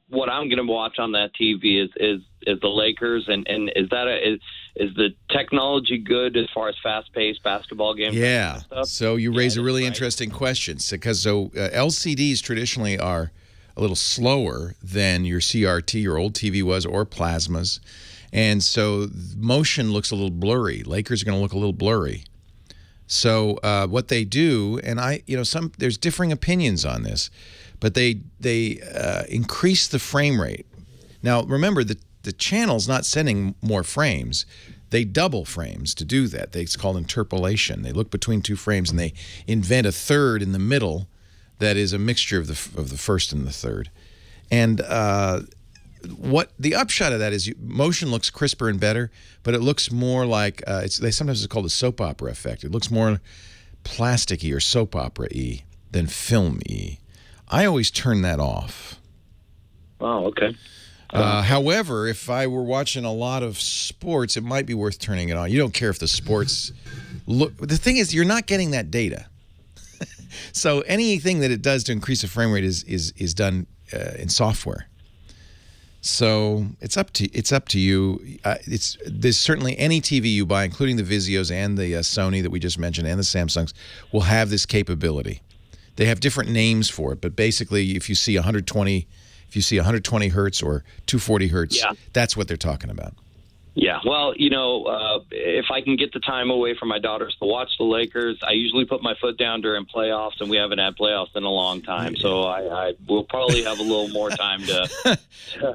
what I'm going to watch on that TV is the Lakers, and is the technology good as far as fast-paced basketball games? Yeah. So you raise a really interesting question, because LCDs traditionally are a little slower than your CRT, your old TV was, or plasmas, and so motion looks a little blurry. Lakers are going to look a little blurry. So what they do, and there's differing opinions on this, but they increase the frame rate. Now remember, the channel's not sending more frames; they double frames to do that. It's called interpolation. They look between two frames and they invent a third in the middle that is a mixture of the first and the third. And what the upshot of that is, motion looks crisper and better, but it looks more like sometimes it's called a soap opera effect. It looks more plasticky or soap opera-y than film-y. I always turn that off. Oh, okay. However, if I were watching a lot of sports, it might be worth turning it on. You don't care if the sports look. The thing is, you're not getting that data. So anything that it does to increase the frame rate is done in software. So it's up to you. There's certainly any TV you buy, including the Vizios and the Sony that we just mentioned and the Samsungs, will have this capability. They have different names for it, but basically, if you see 120 hertz or 240 hertz, that's what they're talking about. Yeah, well, if I can get the time away from my daughters to watch the Lakers, I usually put my foot down during playoffs, and we haven't had playoffs in a long time, so I will probably have a little more time to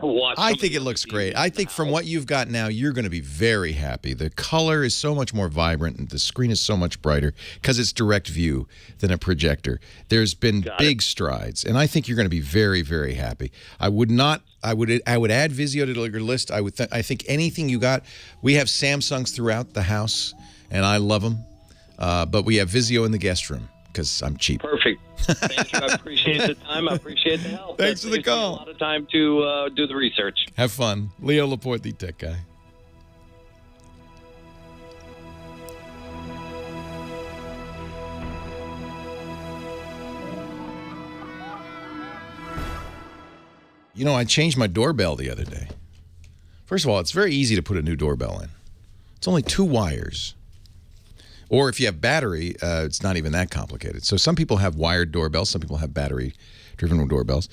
watch. I think it looks great. I think from what you've got now, you're going to be very happy. The color is so much more vibrant, and the screen is so much brighter because it's direct view than a projector. There's been big strides, and I think you're going to be very, very happy. I would add Vizio to your list. I think anything you got. We have Samsungs throughout the house, and I love them. But we have Vizio in the guest room because I'm cheap. Perfect. Thank you. I appreciate the time. I appreciate the help. Thanks for the call. A lot of time to do the research. Have fun. Leo Laporte, the tech guy. I changed my doorbell the other day. First of all, it's very easy to put a new doorbell in. It's only 2 wires. Or if you have battery, it's not even that complicated. So some people have wired doorbells. Some people have battery-driven doorbells.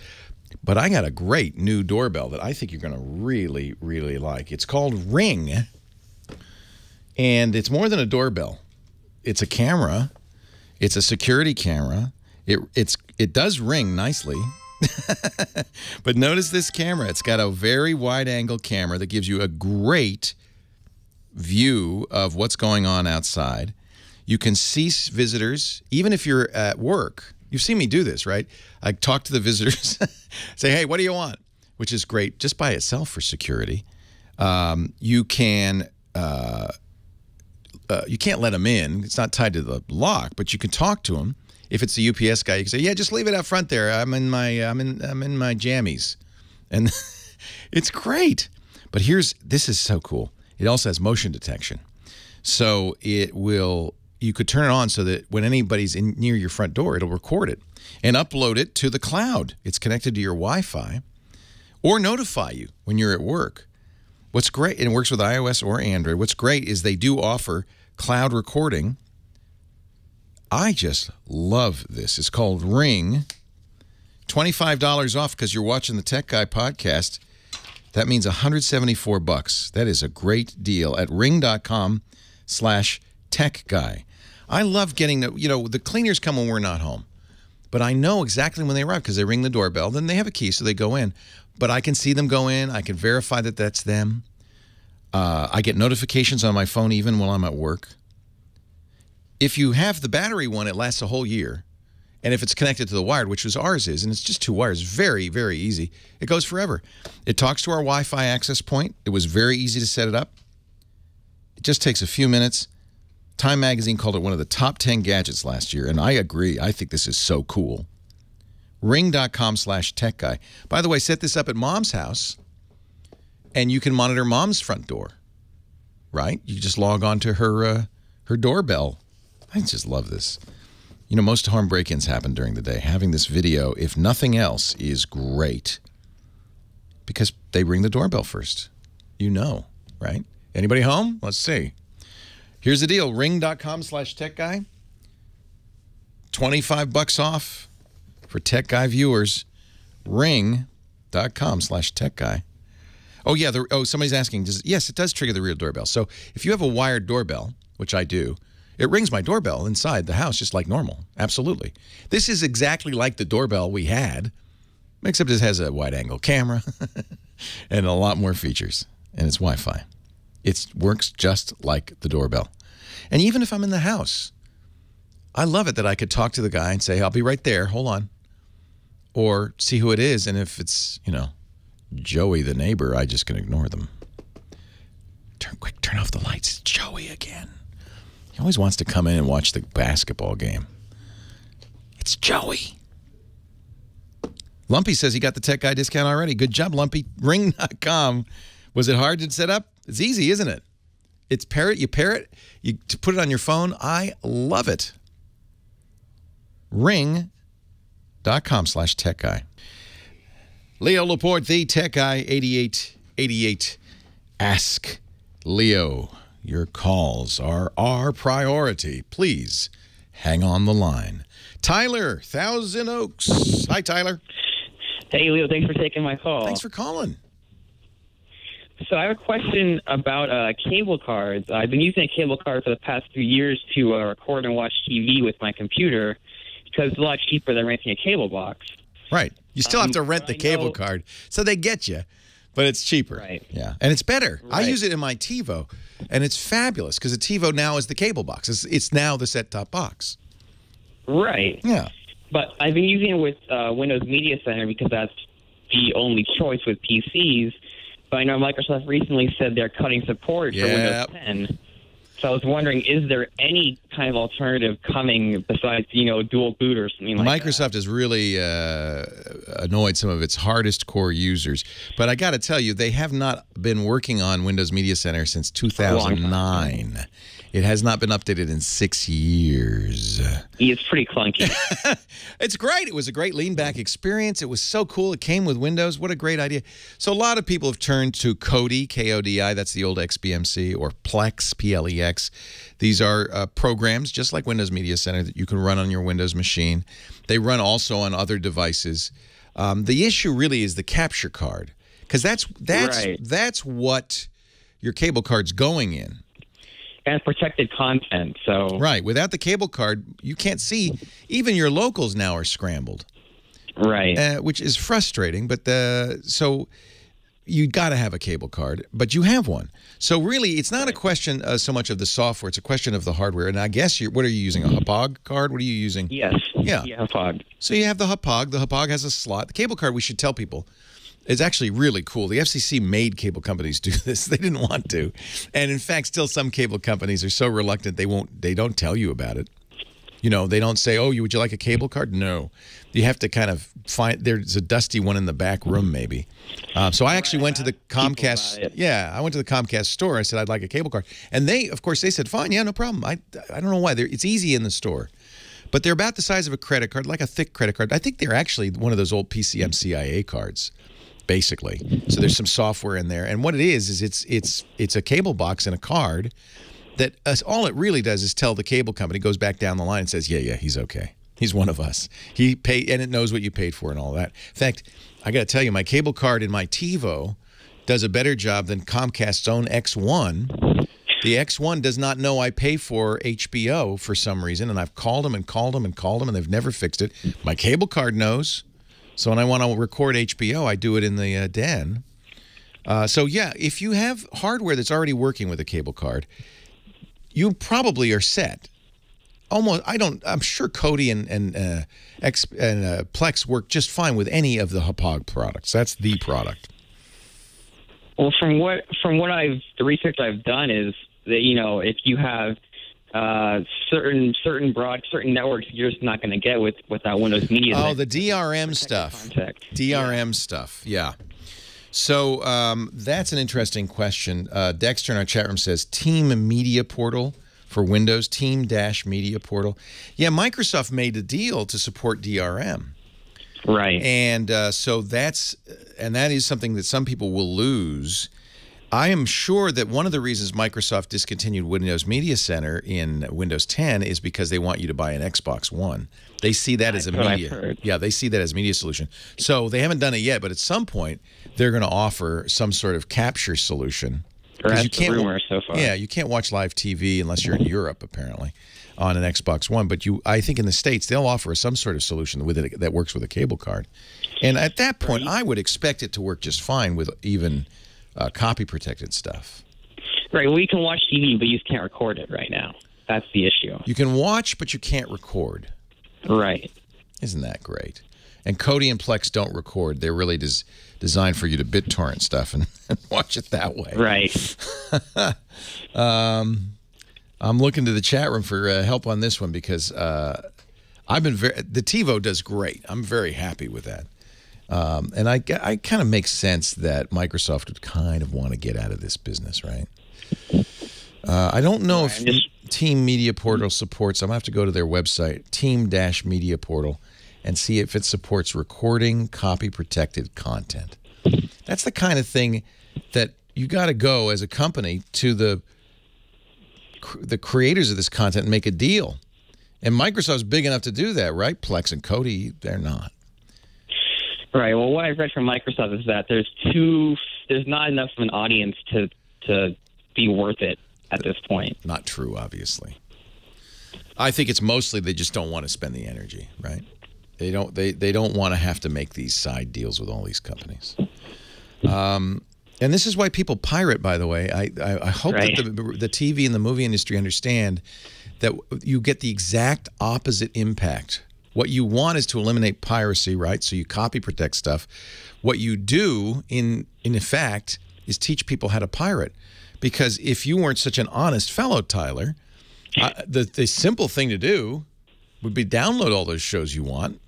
But I got a great new doorbell that I think you're going to really, really like. It's called Ring. And it's more than a doorbell. It's a camera. It's a security camera. It does ring nicely. But notice this camera. It's got a very wide-angle camera that gives you a great view of what's going on outside. You can see visitors, even if you're at work. You've seen me do this, right? I talk to the visitors, say, hey, what do you want? Which is great just by itself for security. You can't let them in. It's not tied to the lock, but you can talk to them. If it's a UPS guy, you can say, "Yeah, just leave it out front there. I'm in my jammies," and it's great. But this is so cool. It also has motion detection, so you could turn it on so that when anybody's near your front door, it'll record it and upload it to the cloud. It's connected to your Wi-Fi, or notify you when you're at work. What's great, and it works with iOS or Android, what's great is they do offer cloud recording. I just love this. It's called Ring. $25 off because you're watching the Tech Guy podcast. That means $174. That is a great deal at ring.com/techguy. I love getting the cleaners come when we're not home. But I know exactly when they arrive because they ring the doorbell. Then they have a key, so they go in. But I can see them go in. I can verify that that's them. I get notifications on my phone even while I'm at work. If you have the battery one, it lasts a whole year. And if it's connected to the wired, which ours is, and it's just 2 wires, very, very easy, it goes forever. It talks to our Wi-Fi access point. It was very easy to set it up. It just takes a few minutes. Time Magazine called it one of the top 10 gadgets last year, and I agree. I think this is so cool. Ring.com/techguy. By the way, set this up at Mom's house, and you can monitor Mom's front door, right? You just log on to her doorbell. I just love this. You know, most home break-ins happen during the day. Having this video, if nothing else, is great because they ring the doorbell first. You know, right? Anybody home? Let's see. Here's the deal. Ring.com/techguy. $25 off for Tech Guy viewers. Ring.com/techguy. Oh, yeah. Somebody's asking. Yes, it does trigger the rear doorbell. So if you have a wired doorbell, which I do, it rings my doorbell inside the house just like normal. Absolutely. This is exactly like the doorbell we had, except it has a wide-angle camera and a lot more features. And it's Wi-Fi. It works just like the doorbell. And even if I'm in the house, I love it that I could talk to the guy and say, I'll be right there. Hold on. Or see who it is. And if it's, Joey the neighbor, I just can ignore them. Turn off the lights. It's Joey again. He always wants to come in and watch the basketball game. It's Joey. Lumpy says he got the Tech Guy discount already. Good job, Lumpy. Ring.com. Was it hard to set up? It's easy, isn't it? It's you pair it, you put it on your phone. I love it. Ring.com/techguy. Leo Laporte, the Tech Guy, 8888. Ask Leo. Your calls are our priority. Please hang on the line. Tyler, Thousand Oaks. Hi, Tyler. Hey, Leo. Thanks for taking my call. Thanks for calling. So I have a question about cable cards. I've been using a cable card for the past few years to record and watch TV with my computer because it's a lot cheaper than renting a cable box. Right. You still have to rent the cable card, so they get you, but it's cheaper. Right. Yeah, and it's better. Right. I use it in my TiVo, and it's fabulous because the TiVo now is the cable box. It's now the set-top box. Right. Yeah. But I've been using it with Windows Media Center because that's the only choice with PCs. But I know Microsoft recently said they're cutting support for Windows 10. So I was wondering, is there any kind of alternative coming besides, dual boot or something like that? Microsoft has really annoyed some of its hardest core users. But I got to tell you, they have not been working on Windows Media Center since 2009. It has not been updated in 6 years. It's pretty clunky. It's great. It was a great lean-back experience. It was so cool. It came with Windows. What a great idea. So a lot of people have turned to Kodi, K-O-D-I. That's the old XBMC, or Plex, P-L-E-X. These are programs, just like Windows Media Center, that you can run on your Windows machine. They run also on other devices. The issue really is the capture card, because that's what your cable card's going in. And protected content. So right, without the cable card, you can't see. Even your locals now are scrambled. Right, which is frustrating. But so you got to have a cable card, but you have one. So really, it's not a question so much of the software; it's a question of the hardware. And I guess what are you using? A Hauppauge card? What are you using? Yes. Yeah, Hauppauge. So you have the Hauppauge. The Hauppauge has a slot. The cable card, we should tell people, it's actually really cool. The FCC made cable companies do this. They didn't want to. And in fact, still some cable companies are so reluctant they don't tell you about it. They don't say, "Oh, would you like a cable card?" No. You have to kind of find, there's a dusty one in the back room maybe. So I actually went to the Comcast. Yeah, I went to the Comcast store. I said, "I'd like a cable card." And they, of course, they said, "Fine, yeah, no problem." I don't know why. It's easy in the store. But they're about the size of a credit card, like a thick credit card. I think they're actually one of those old PCMCIA cards. basically. So there's some software in there, and what it is it's a cable box and a card that all it really does is tell the cable company, goes back down the line and says, yeah, he's okay. He's one of us. He paid, and it knows what you paid for and all that. In fact, I got to tell you, my cable card in my TiVo does a better job than Comcast's own X1. The X1 does not know I pay for HBO for some reason, and I've called them and called them and called them, and they've never fixed it. My cable card knows. So when I want to record HBO, I do it in the den. So yeah, if you have hardware that's already working with a cable card, you probably are set. I'm sure Kodi and Plex work just fine with any of the Hauppauge products. That's the product. Well, the research I've done is that, if you have certain networks, you're just not going to get with that Windows Media. Oh, the DRM stuff. DRM stuff. Yeah. So that's an interesting question. Dexter in our chat room says Team Media Portal for Windows, Team-Media Portal. Yeah, Microsoft made a deal to support DRM. Right. And so that is something that some people will lose. I am sure that one of the reasons Microsoft discontinued Windows Media Center in Windows 10 is because they want you to buy an Xbox One. They see that as a media. Yeah, they see that as a media solution. So they haven't done it yet, but at some point they're going to offer some sort of capture solution. That's the rumor so far. Yeah, you can't watch live TV unless you're in Europe, apparently, on an Xbox One. But I think in the States they'll offer some sort of solution with it that works with a cable card. And at that point, I would expect it to work just fine with even copy-protected stuff. Right. Well, you can watch TV, but you just can't record it right now. That's the issue. You can watch, but you can't record. Right. Isn't that great? And Kodi and Plex don't record. They're really designed for you to BitTorrent stuff and watch it that way. Right. I'm looking to the chat room for help on this one because the TiVo does great. I'm very happy with that. And I kind of makes sense that Microsoft would kind of want to get out of this business, right? I don't know if Team Media Portal supports. I'm going to have to go to their website, Team-Media Portal, and see if it supports recording copy-protected content. That's the kind of thing that you got to go as a company to the creators of this content and make a deal. And Microsoft's big enough to do that, right? Plex and Kodi, they're not. Right. Well, what I've read from Microsoft is that there's not enough of an audience to be worth it at this point. Not true, obviously. I think it's mostly they just don't want to spend the energy, right? They don't want to have to make these side deals with all these companies. And this is why people pirate, by the way. I hope that the TV and the movie industry understand that you get the exact opposite impact. What you want is to eliminate piracy, right? So you copy protect stuff. What you do, in effect, is teach people how to pirate. Because if you weren't such an honest fellow, Tyler, the simple thing to do would be download all those shows you want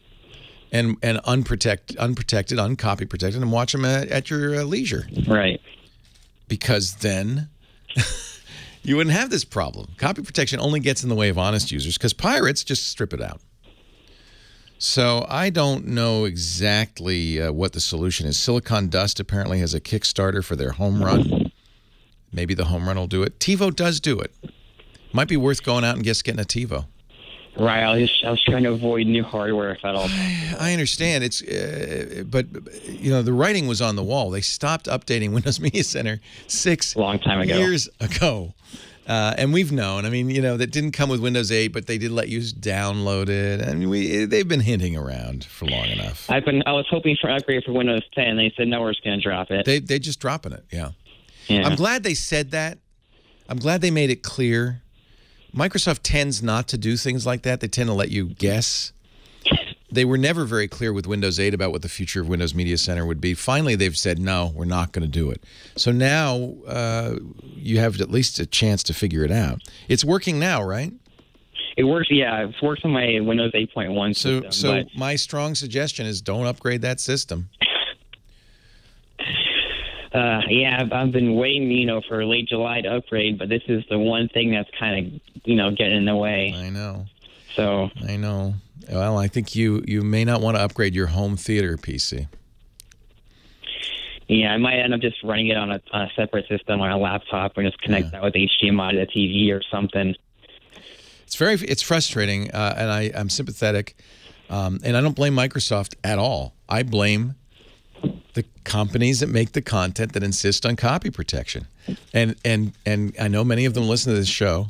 and unprotected, uncopy protected, and watch them at your leisure. Right. Because then you wouldn't have this problem. Copy protection only gets in the way of honest users because pirates just strip it out. So I don't know exactly what the solution is. Silicon Dust apparently has a Kickstarter for their home run. Maybe the home run will do it. TiVo does do it. Might be worth going out and just getting a TiVo. Right. I was trying to avoid new hardware if at all. I understand. But the writing was on the wall. They stopped updating Windows Media Center long time ago. Years ago. And we've known. I mean, that didn't come with Windows 8, but they did let you download it. I mean, they've been hinting around for long enough. I was hoping for an upgrade for Windows 10. They said no, we're just going to drop it. They're just dropping it. Yeah. I'm glad they said that. I'm glad they made it clear. Microsoft tends not to do things like that. They tend to let you guess. They were never very clear with Windows 8 about what the future of Windows Media Center would be. Finally, they've said, no, we're not going to do it. So now you have at least a chance to figure it out. It's working now, right? It works, yeah. It works on my Windows 8.1 system. So my strong suggestion is don't upgrade that system. Yeah, I've been waiting, for late July to upgrade, but this is the one thing that's kind of, getting in the way. I know. So I know. Well, I think you may not want to upgrade your home theater PC. Yeah, I might end up just running it on a separate system on a laptop and just connect that with HDMI to the TV or something. It's frustrating, and I'm sympathetic, and I don't blame Microsoft at all. I blame the companies that make the content that insist on copy protection, and I know many of them listen to this show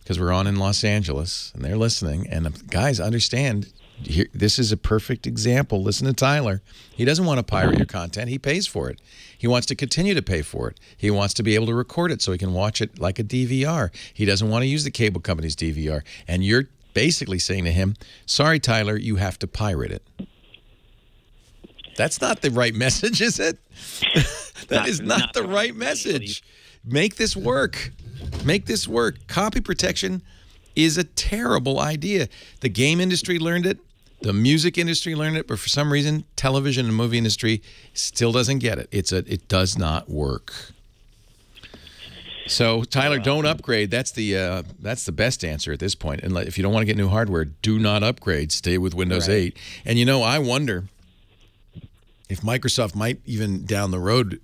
because we're on in Los Angeles and they're listening. And guys, understand, this is a perfect example. Listen to Tyler. He doesn't want to pirate your content. He pays for it. He wants to continue to pay for it. He wants to be able to record it so he can watch it like a DVR. He doesn't want to use the cable company's DVR. And you're basically saying to him, sorry, Tyler, you have to pirate it. That's not the right message, is it? That is not the right message. Make this work. Make this work. Copy protection is a terrible idea. The game industry learned it. The music industry learned it, but for some reason, television and movie industry still doesn't get it. It does not work. So, Tyler, don't upgrade. That's the best answer at this point. And if you don't want to get new hardware, do not upgrade. Stay with Windows 8. And I wonder if Microsoft might even down the road,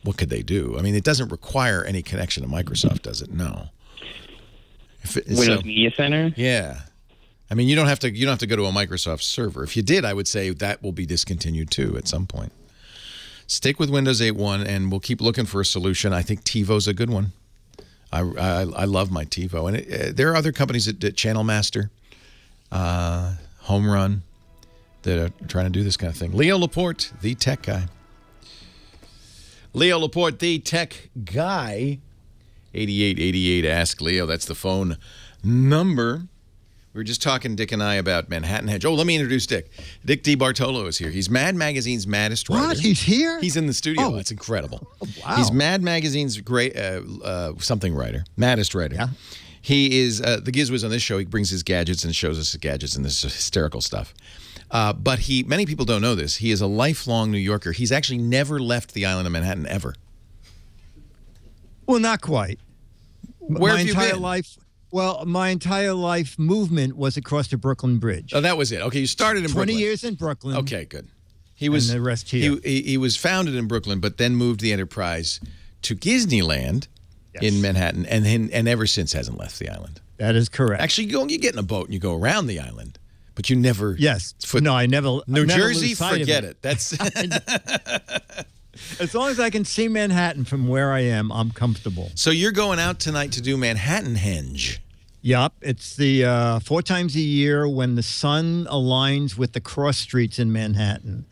what could they do? I mean, it doesn't require any connection to Microsoft, does it? No. Windows Media Center? Yeah. I mean, you don't have to go to a Microsoft server. If you did, I would say that will be discontinued too at some point. Stick with Windows 8.1, and we'll keep looking for a solution. I think TiVo's a good one. I love my TiVo, and there are other companies that Channel Master, Home Run, that are trying to do this kind of thing. Leo Laporte, the tech guy. Leo Laporte, the tech guy. 8888 Ask Leo. That's the phone number. We were just talking, Dick and I, about Manhattan Hedge. Oh, let me introduce Dick. Dick DeBartolo is here. He's Mad Magazine's maddest writer. What? He's here? He's in the studio. Oh. That's incredible. Oh, wow. He's Mad Magazine's great something writer, maddest writer. Yeah. He is the Gizwiz on this show. He brings his gadgets and shows us his gadgets and this hysterical stuff. But many people don't know this. He is a lifelong New Yorker. He's actually never left the island of Manhattan ever. Well, not quite. Where have you been? My entire life movement was across the Brooklyn Bridge. Oh, that was it. Okay, you started in 20 Brooklyn. years in Brooklyn. Okay, good. He was and the rest here. He was founded in Brooklyn, but then moved the enterprise to Disneyland in Manhattan, and ever since hasn't left the island. That is correct. Actually, you get in a boat and you go around the island, but you never. Yes. No, I never. New never Jersey, lose sight forget of it. That's. As long as I can see Manhattan from where I am, I'm comfortable. So you're going out tonight to do Manhattan Henge. Yup. It's the 4 times a year when the sun aligns with the cross streets in Manhattan.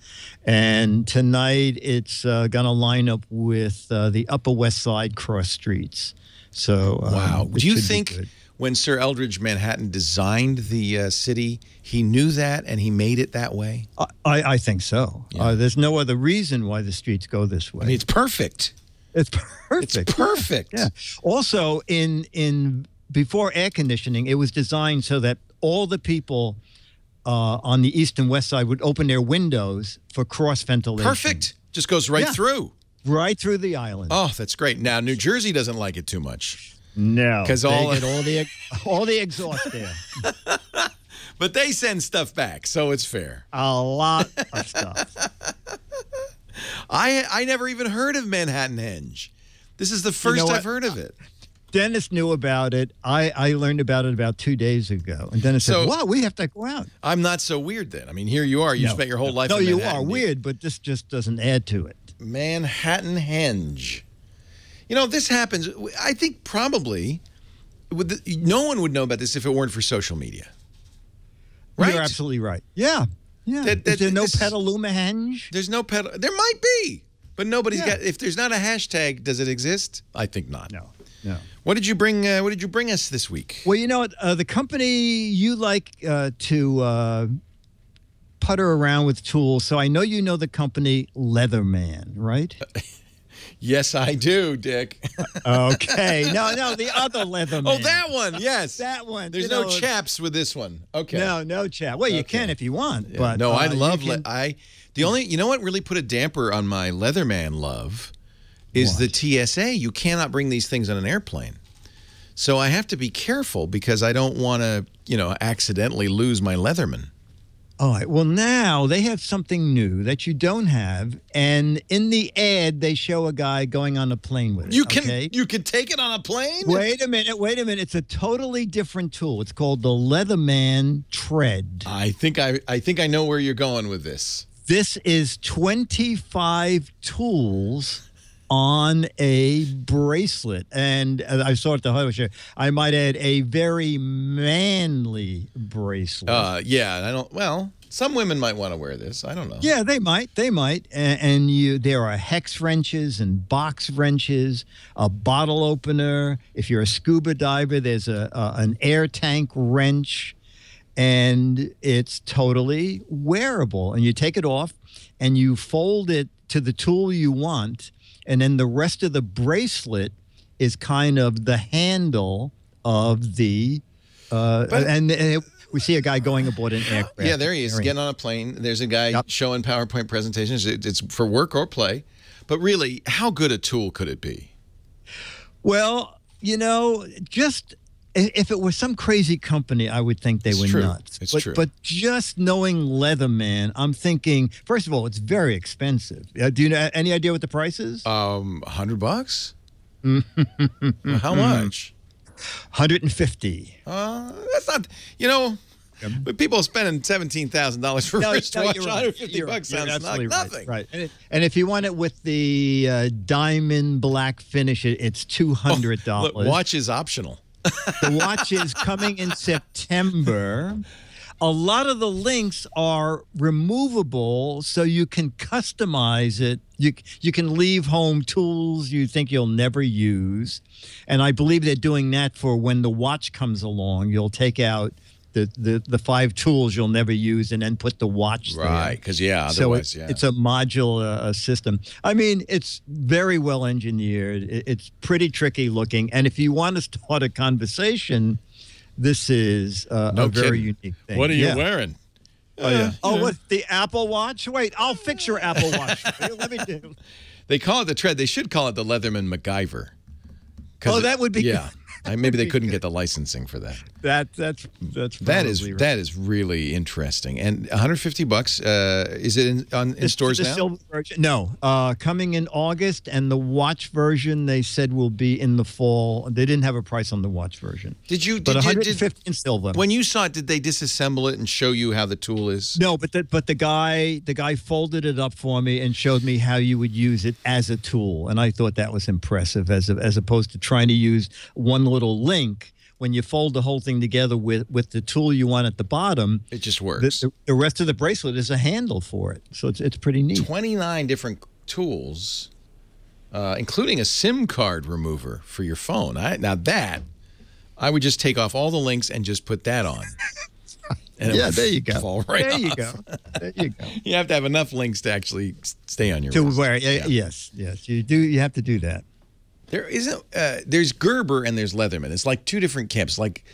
And tonight it's going to line up with the Upper West Side cross streets. So wow. Do you think when Sir Eldridge Manhattan designed the city, he knew that and he made it that way? I think so. Yeah. There's no other reason why the streets go this way. I mean, it's perfect. It's perfect. It's perfect. Yeah. Also, before air conditioning, it was designed so that all the people on the east and west side would open their windows for cross ventilation. Perfect. Just goes right through. Right through the island. Oh, that's great. Now, New Jersey doesn't like it too much. No, because all the exhaust there. But they send stuff back, so it's fair. A lot of stuff. I never even heard of Manhattan Henge. This is the first I've heard of it. Dennis knew about it. I learned about it about 2 days ago. And Dennis said, wow, we have to go out. I'm not so weird then. I mean, here you are. You spent your whole life in Manhattan. No, you are weird, but this just doesn't add to it. Manhattan Henge. This happens. I think probably no one would know about this if it weren't for social media. Right? You're absolutely right. Yeah. Yeah. Is there no Petaluma Henge? There's no Petaluma. There might be, but nobody's got. If there's not a hashtag, does it exist? I think not. No. What did you bring? What did you bring us this week? Well, the company you like to putter around with tools. So I know you know the company Leatherman, right? Yes, I do, Dick. Okay. No, the other Leatherman. Oh, that one. Yes. That one. There's no chaps with this one. Okay. No chap. Well, you can if you want. Yeah. But no, I love the only what really put a damper on my Leatherman love is the TSA. You cannot bring these things on an airplane. So I have to be careful because I don't want to, accidentally lose my Leatherman. All right. Well, now they have something new that you don't have, and in the ad they show a guy going on a plane with it. You can take it on a plane? Wait a minute. It's a totally different tool. It's called the Leatherman Tread. I think I know where you're going with this. This is 25 tools on a bracelet, and I saw it at the hardware show. I might add a very manly bracelet. Yeah, I don't. Well, some women might want to wear this. I don't know. Yeah, they might. And there are hex wrenches and box wrenches, a bottle opener. If you're a scuba diver, there's an air tank wrench, and it's totally wearable. And you take it off, and you fold it to the tool you want. And then the rest of the bracelet is kind of the handle of the, we see a guy going aboard an aircraft. Yeah, there he is, getting on a plane. There's a guy showing PowerPoint presentations. It's for work or play. But really, how good a tool could it be? Well, just if it was some crazy company, I would think they were nuts. It's true. But just knowing Leatherman, I'm thinking, first of all, it's very expensive. Do you know any idea what the price is? $100? How much? 150. That's not, but people are spending $17,000 for a wristwatch. $150 sounds like nothing. Right. And if you want it with the diamond black finish, it's $200. Look, watch is optional. The watch is coming in September. A lot of the links are removable, so you can customize it. You can leave home tools you think you'll never use. And I believe they're doing that for when the watch comes along. You'll take out the 5 tools you'll never use and then put the watch there. Right, because, otherwise, it's a modular system. I mean, it's very well engineered. It's pretty tricky looking. And if you want to start a conversation, this is a very unique thing. What are you wearing? What, the Apple Watch? Wait, I'll fix your Apple Watch. Let me do. They call it the Tread. They should call it the Leatherman MacGyver. That would be good. Maybe they couldn't get the licensing for that. That is really interesting. And $150. Is it in stores the now? Silver version. No, coming in August, and the watch version they said will be in the fall. They didn't have a price on the watch version. Did you? But 150 in silver. When you saw it, did they disassemble it and show you how the tool is? No, but the guy folded it up for me and showed me how you would use it as a tool, and I thought that was impressive, as opposed to trying to use one little link. When you fold the whole thing together with the tool you want at the bottom, it just works. The rest of the bracelet is a handle for it, so it's pretty neat. 29 different tools, including a SIM card remover for your phone. Now that I would just take off all the links and just put that on. And there you go. Fall right there off. you go. There you go. You have to have enough links to actually stay on your wrist. Wear. Yes, you do. You have to do that. There isn't. There's Gerber and there's Leatherman. It's like two different camps, like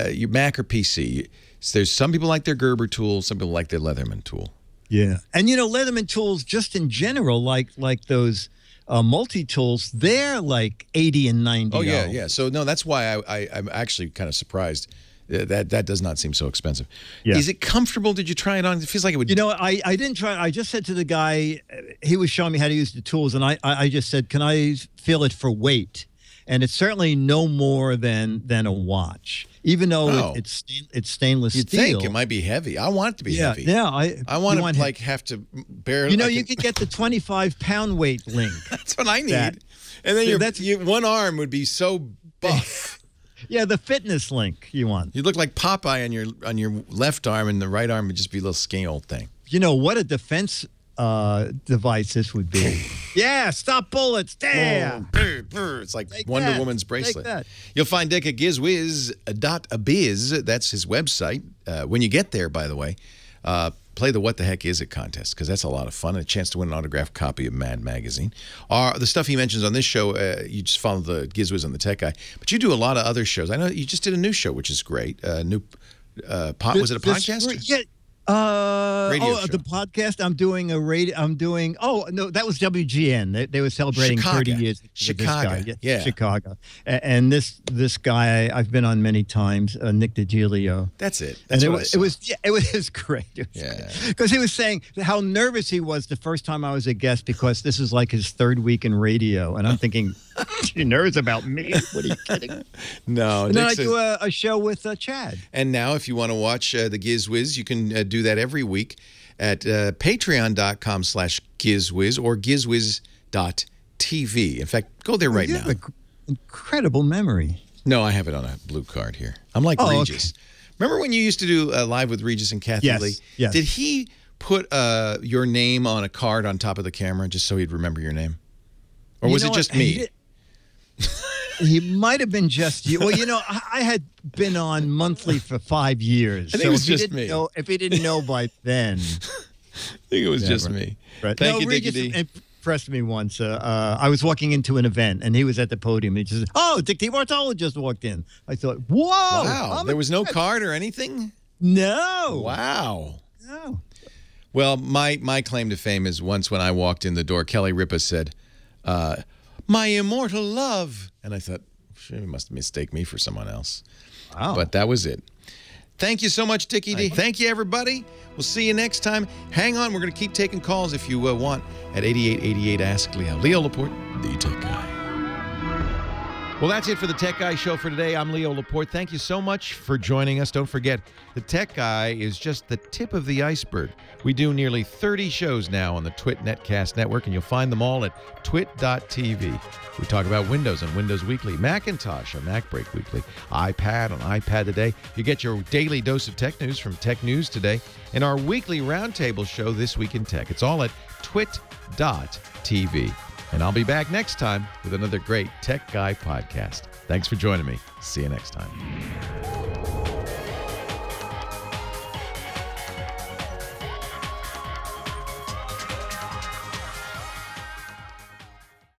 your Mac or PC. There's some people like their Gerber tool, some people like their Leatherman tool. Yeah, and Leatherman tools, just in general, like those multi-tools, they're like $80 and $90. Oh yeah. So no, that's why I'm actually kind of surprised. That does not seem so expensive. Yeah. Is it comfortable? Did you try it on? It feels like it would. I didn't try. I just said to the guy, he was showing me how to use the tools, and I just said, can I feel it for weight? And it's certainly no more than a watch, even though it's stainless You'd steel. Think it might be heavy. I want it to be heavy. Yeah, I want to have to bear. You could get the 25-pound weight link. That's what I need. And then one arm would be so buff. Yeah, the fitness link you want. You'd look like Popeye on your left arm, and the right arm would just be a little skinny old thing. What a defense device this would be. Yeah, stop bullets. Damn. It's like Wonder Woman's bracelet. You'll find Dick at gizwiz.biz. That's his website. When you get there, by the way, play the What the Heck Is It contest, because that's a lot of fun, and a chance to win an autographed copy of Mad Magazine. The stuff he mentions on this show, you just follow the Gizwiz on the Tech Guy. But you do a lot of other shows. I know you just did a new show, which is great. Was it a podcast? Yeah. Radio show. The podcast. I'm doing a radio. I'm doing. Oh no, that was WGN. They were celebrating Chicago. 30 years. Chicago. This guy. Yeah. Chicago. And this guy I've been on many times. Nick DiGilio. That's it. And That's it what I was. saw. It was great. Because he was saying how nervous he was the first time I was a guest because this is like his third week in radio, and I'm thinking, you're nervous about me? What are you kidding? No. And then Nick I says- do a show with Chad. And now, if you want to watch the Giz Wiz, you can do that every week at patreon.com/GizWiz or gizwiz.tv. In fact, go there right You now. have an incredible memory. No, I have it on a blue card here. I'm like Oh, Regis. Remember when you used to do Live with Regis and Kathy Yes, Lee? yes. Did he put your name on a card on top of the camera just so he'd remember your name? Or You was know it what? just He me? did- He might have been just you. Well, I had been on monthly for 5 years. I think it was if he just didn't me. know- if he didn't know by then. I think it was just right. me. Right. Thank No, you, Regis Dickie D. impressed me once. I was walking into an event, and he was at the podium. And he just said, "Oh, Dick DiBartolo just walked in." I thought, "Whoa!" Wow. There was no card or anything? No. Wow. No. Well, my claim to fame is once when I walked in the door, Kelly Ripa said, "My immortal love." And I thought, she must mistake me for someone else. Wow. But that was it. Thank you so much, Dickie D. Thank you, everybody. We'll see you next time. Hang on. We're going to keep taking calls if you want at 8888 Ask Leo. Leo Laporte, the Tech Guy. Well, that's it for the Tech Guy Show for today. I'm Leo Laporte. Thank you so much for joining us. Don't forget, the Tech Guy is just the tip of the iceberg. We do nearly 30 shows now on the Twit Netcast Network, and you'll find them all at twit.tv. We talk about Windows on Windows Weekly, Macintosh on Mac Break Weekly, iPad on iPad Today. You get your daily dose of tech news from Tech News Today, and our weekly roundtable show, This Week in Tech. It's all at twit.tv. And I'll be back next time with another great Tech Guy podcast. Thanks for joining me. See you next time.